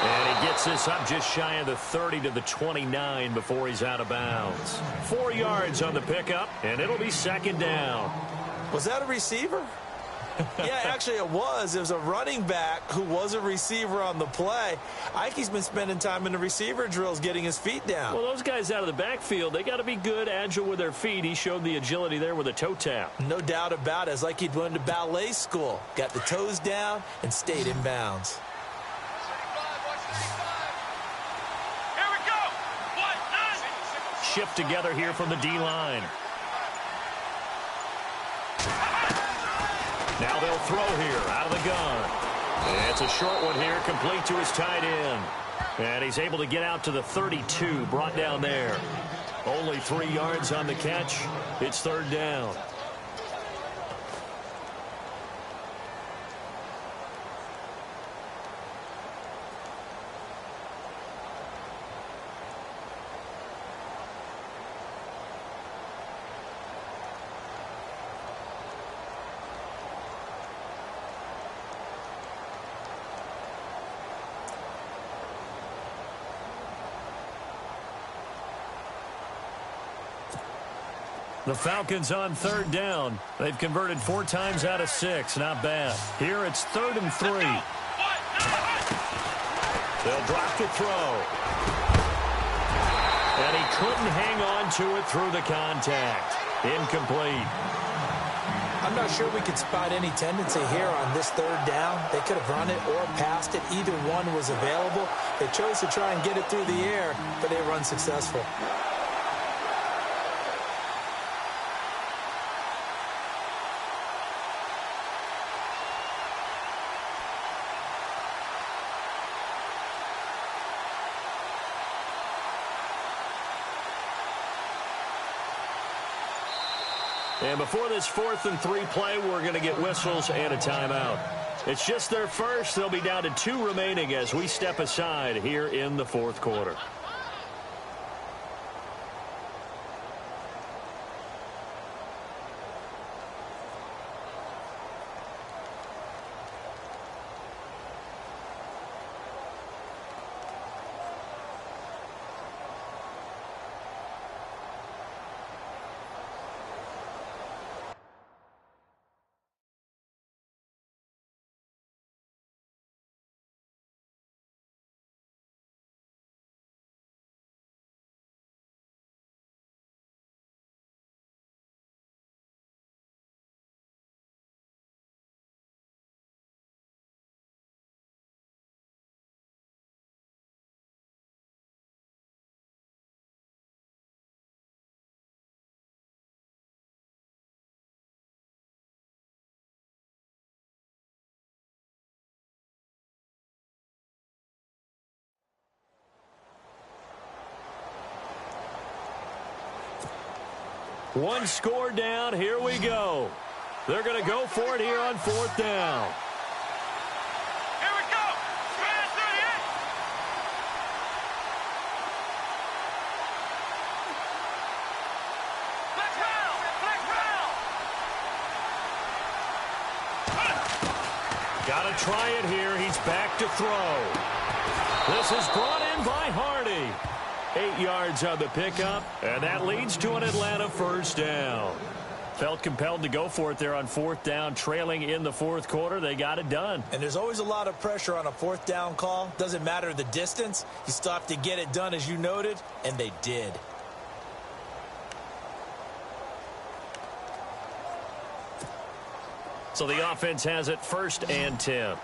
And he gets this up just shy of the 30 to the 29 before he's out of bounds. 4 yards on the pickup, and it'll be 2nd down. Was that a receiver? Yeah, actually it was. It was a running back who was a receiver on the play. Ike's been spending time in the receiver drills getting his feet down. Well, those guys out of the backfield, they got to be good, agile with their feet. He showed the agility there with a toe tap. No doubt about it. It's like he'd went to ballet school. Got the toes down and stayed in bounds. Here we go. 1-9. Shift together here from the D-line. Now they'll throw here out of the gun. And it's a short one here, complete to his tight end. And he's able to get out to the 32, brought down there. Only 3 yards on the catch. It's 3rd down. The Falcons on 3rd down. They've converted 4 times out of 6. Not bad. Here it's 3rd and 3. They'll drop the throw. And he couldn't hang on to it through the contact. Incomplete. I'm not sure we could spot any tendency here on this 3rd down. They could have run it or passed it. Either one was available. They chose to try and get it through the air, but they were unsuccessful. And before this 4th and 3 play, we're going to get whistles and a timeout. It's just their first. They'll be down to 2 remaining as we step aside here in the fourth quarter. One score down. Here we go. They're going to go for it here on 4th down. Here we go. Square 38. Flex round. Flex round. Got to try it here. He's back to throw. This is brought in by Hardy. 8 yards on the pickup, and that leads to an Atlanta first down. Felt compelled to go for it there on 4th down, trailing in the fourth quarter. They got it done. And there's always a lot of pressure on a 4th down call. Doesn't matter the distance. You still have to get it done, as you noted, and they did. So the offense has it 1st and 10.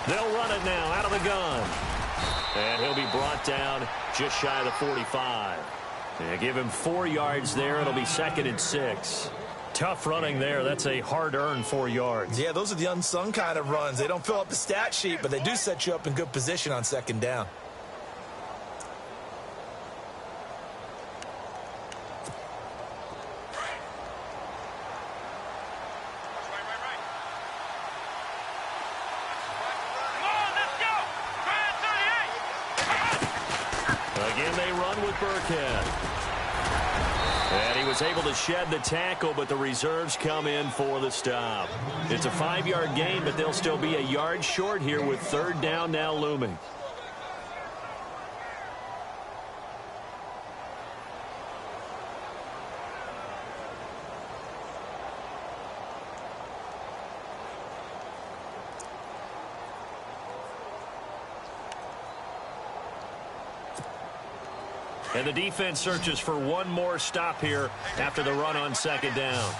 They'll run it now out of the gun. And he'll be brought down just shy of the 45. And give him 4 yards there. It'll be 2nd and 6. Tough running there. That's a hard-earned 4 yards. Yeah, those are the unsung kind of runs. They don't fill up the stat sheet, but they do set you up in good position on 2nd down. And he was able to shed the tackle, but the reserves come in for the stop. It's a 5-yard gain, but they'll still be a yard short here with 3rd down now looming. And the defense searches for one more stop here after the run on 2nd down.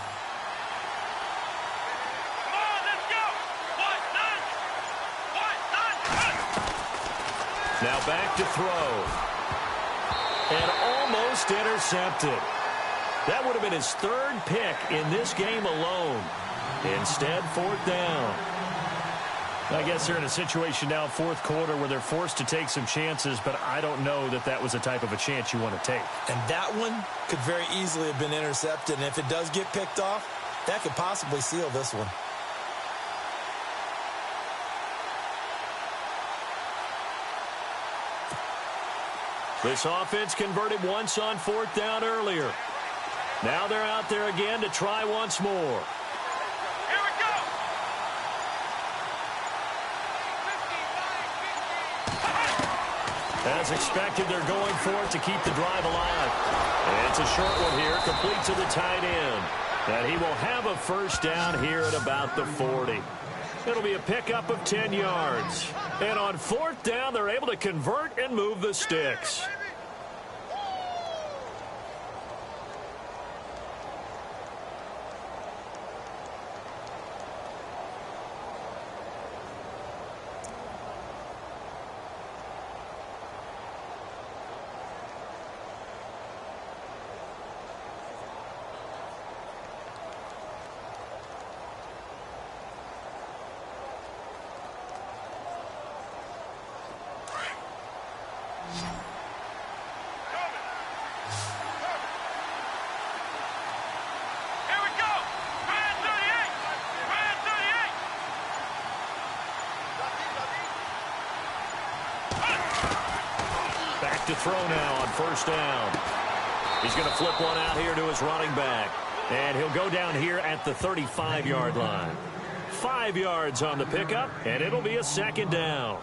Now back to throw. And almost intercepted. That would have been his 3rd pick in this game alone. Instead, 4th down. I guess they're in a situation now, 4th quarter, where they're forced to take some chances, but I don't know that that was the type of a chance you want to take. And that one could very easily have been intercepted, and if it does get picked off, that could possibly seal this one. This offense converted once on 4th down earlier. Now they're out there again to try once more. As expected, they're going for it to keep the drive alive. And it's a short one here, complete to the tight end. And he will have a 1st down here at about the 40. It'll be a pickup of 10 yards. And on 4th down, they're able to convert and move the sticks. Back to throw now on first down. He's going to flip one out here to his running back. And he'll go down here at the 35-yard line. 5 yards on the pickup, and it'll be a second down.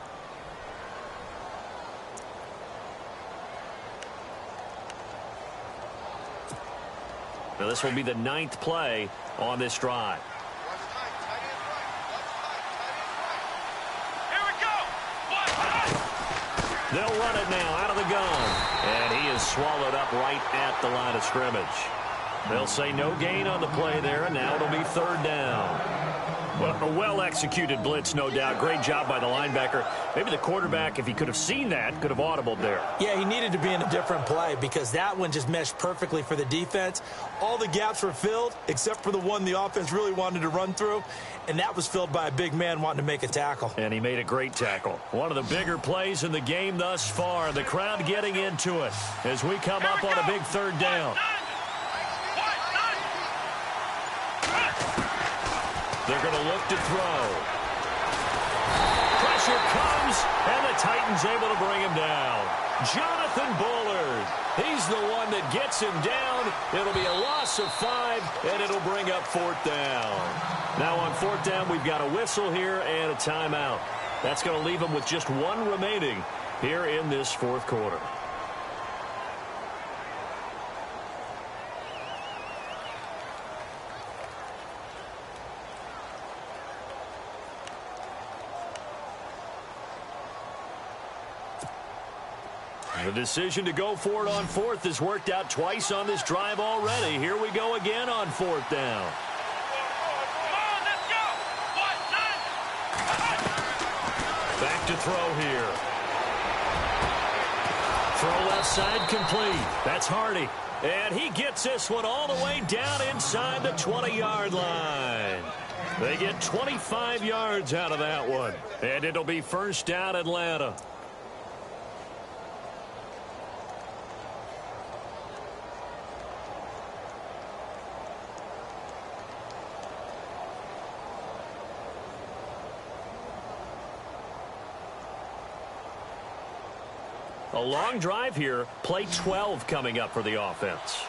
Now this will be the 9th play on this drive. Here we go. They'll run it now out of the gun. And he is swallowed up right at the line of scrimmage. They'll say no gain on the play there, and now it'll be third down. Well, a well-executed blitz, no doubt. Great job by the linebacker. Maybe the quarterback, if he could have seen that, could have audibled there. Yeah, he needed to be in a different play because that one just meshed perfectly for the defense. All the gaps were filled except for the one the offense really wanted to run through, and that was filled by a big man wanting to make a tackle. And he made a great tackle. One of the bigger plays in the game thus far. The crowd getting into it as we come up on a big third down. They're going to look to throw. Pressure comes, and the Titans able to bring him down. Jonathan Bullard. He's the one that gets him down. It'll be a loss of 5, and it'll bring up fourth down. Now on fourth down, we've got a whistle here and a timeout. That's going to leave him with just 1 remaining here in this fourth quarter. The decision to go for it on fourth has worked out twice on this drive already. Here we go again on fourth down. Back to throw here. Throw left side complete. That's Hardy. And he gets this one all the way down inside the 20-yard line. They get 25 yards out of that one. And it'll be first down Atlanta. A long drive here. Play 12 coming up for the offense.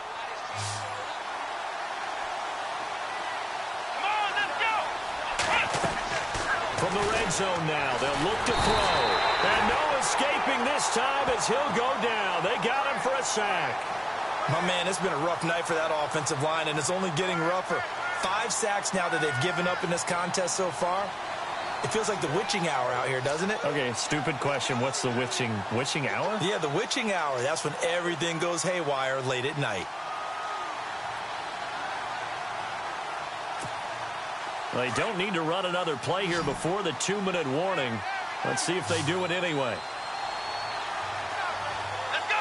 Come on, let's go. From the red zone now, they'll look to throw. And no escaping this time as he'll go down. They got him for a sack. My man, it's been a rough night for that offensive line, and it's only getting rougher. 5 sacks now that they've given up in this contest so far. It feels like the witching hour out here, doesn't it? Okay, stupid question. What's the witching hour? Yeah, the witching hour. That's when everything goes haywire late at night. They don't need to run another play here before the 2-minute warning. Let's see if they do it anyway. Let's go.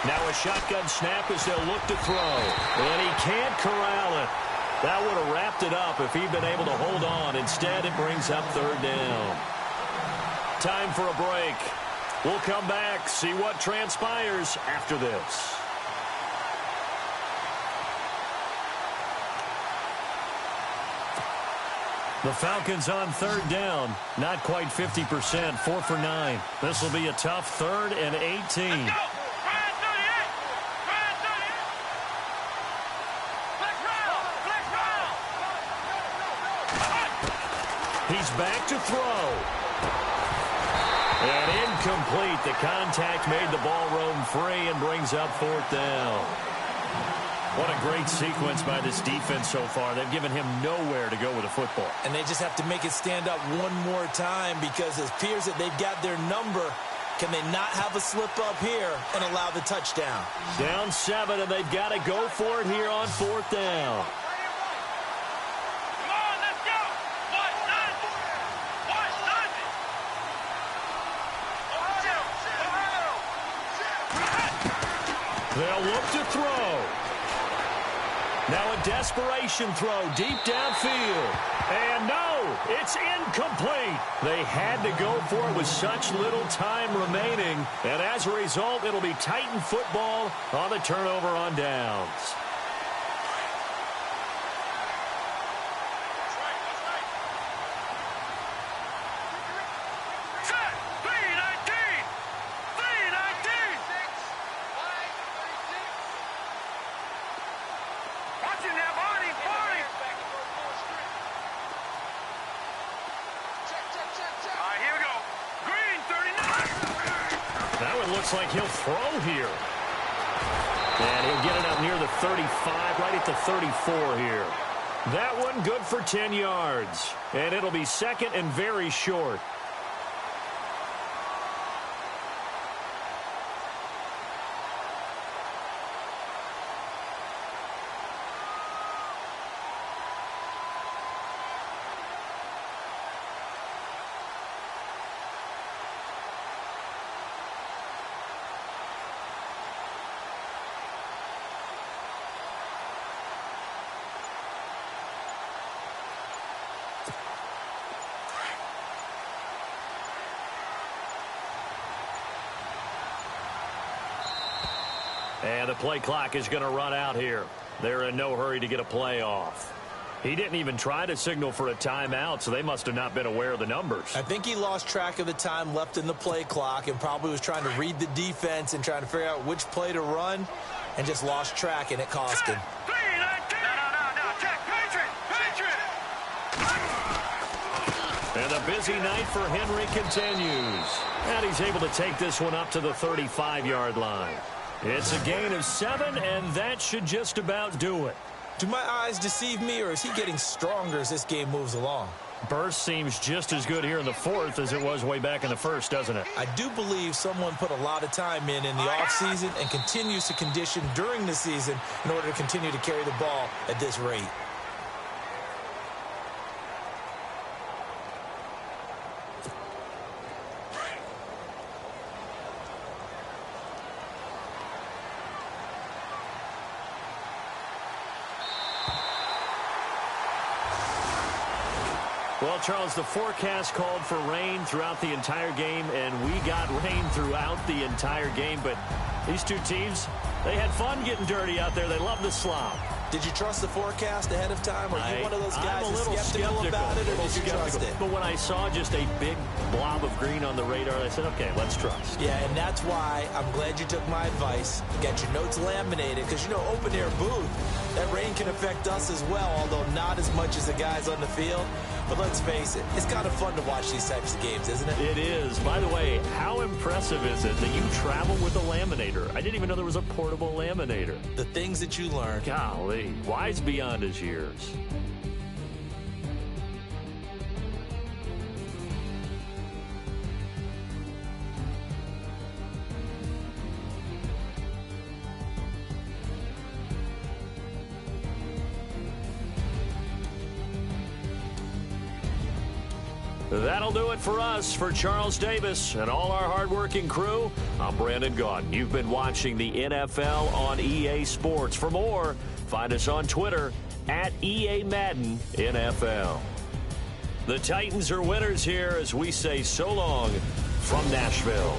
Now a shotgun snap as they'll look to throw. And he can't corral it. That would have wrapped it up if he'd been able to hold on. Instead, it brings up third down. Time for a break. We'll come back, see what transpires after this. The Falcons on third down. Not quite 50%, 4 for 9. This will be a tough 3rd and 18. He's back to throw. And incomplete. The contact made the ball roam free and brings up fourth down. What a great sequence by this defense so far. They've given him nowhere to go with the football. And they just have to make it stand up one more time because it appears that they've got their number. Can they not have a slip up here and allow the touchdown? Down 7, and they've got to go for it here on fourth down. They'll look to throw. Now a desperation throw deep downfield. And no, it's incomplete. They had to go for it with such little time remaining. And as a result, it'll be Titan football on the turnover on downs. Set. 3-19. 3. looks like he'll throw here. And he'll get it up near the 35, right at the 34 here. That one good for 10 yards. And it'll be second and very short. And the play clock is going to run out here. They're in no hurry to get a play off. He didn't even try to signal for a timeout, so they must have not been aware of the numbers. I think he lost track of the time left in the play clock and probably was trying to read the defense and trying to figure out which play to run and just lost track, and it cost him. And a busy night for Henry continues. And he's able to take this one up to the 35-yard line. It's a gain of 7, and that should just about do it. Do my eyes deceive me, or is he getting stronger as this game moves along? Burst seems just as good here in the fourth as it was way back in the first, doesn't it? I do believe someone put a lot of time in the offseason and continues to condition during the season in order to continue to carry the ball at this rate. Well, Charles, the forecast called for rain throughout the entire game, and we got rain throughout the entire game. But these two teams, they had fun getting dirty out there. They love the slop. Did you trust the forecast ahead of time? Are you one of those guys that's skeptical about it, or did you trust it? But when I saw just a big blob of green on the radar, I said, okay, let's trust. Yeah, and that's why I'm glad you took my advice. Get your notes laminated, because, you know, open-air booth, that rain can affect us as well, although not as much as the guys on the field. But let's face it, it's kind of fun to watch these types of games, isn't it? It is. By the way, how impressive is it that you travel with a laminator? I didn't even know there was a portable laminator. The things that you learn. Golly, wise beyond his years. That'll do it for us. For Charles Davis and all our hardworking crew, I'm Brandon Gaudin. You've been watching the NFL on EA Sports. For more, find us on Twitter at EA Madden NFL. The Titans are winners here as we say so long from Nashville.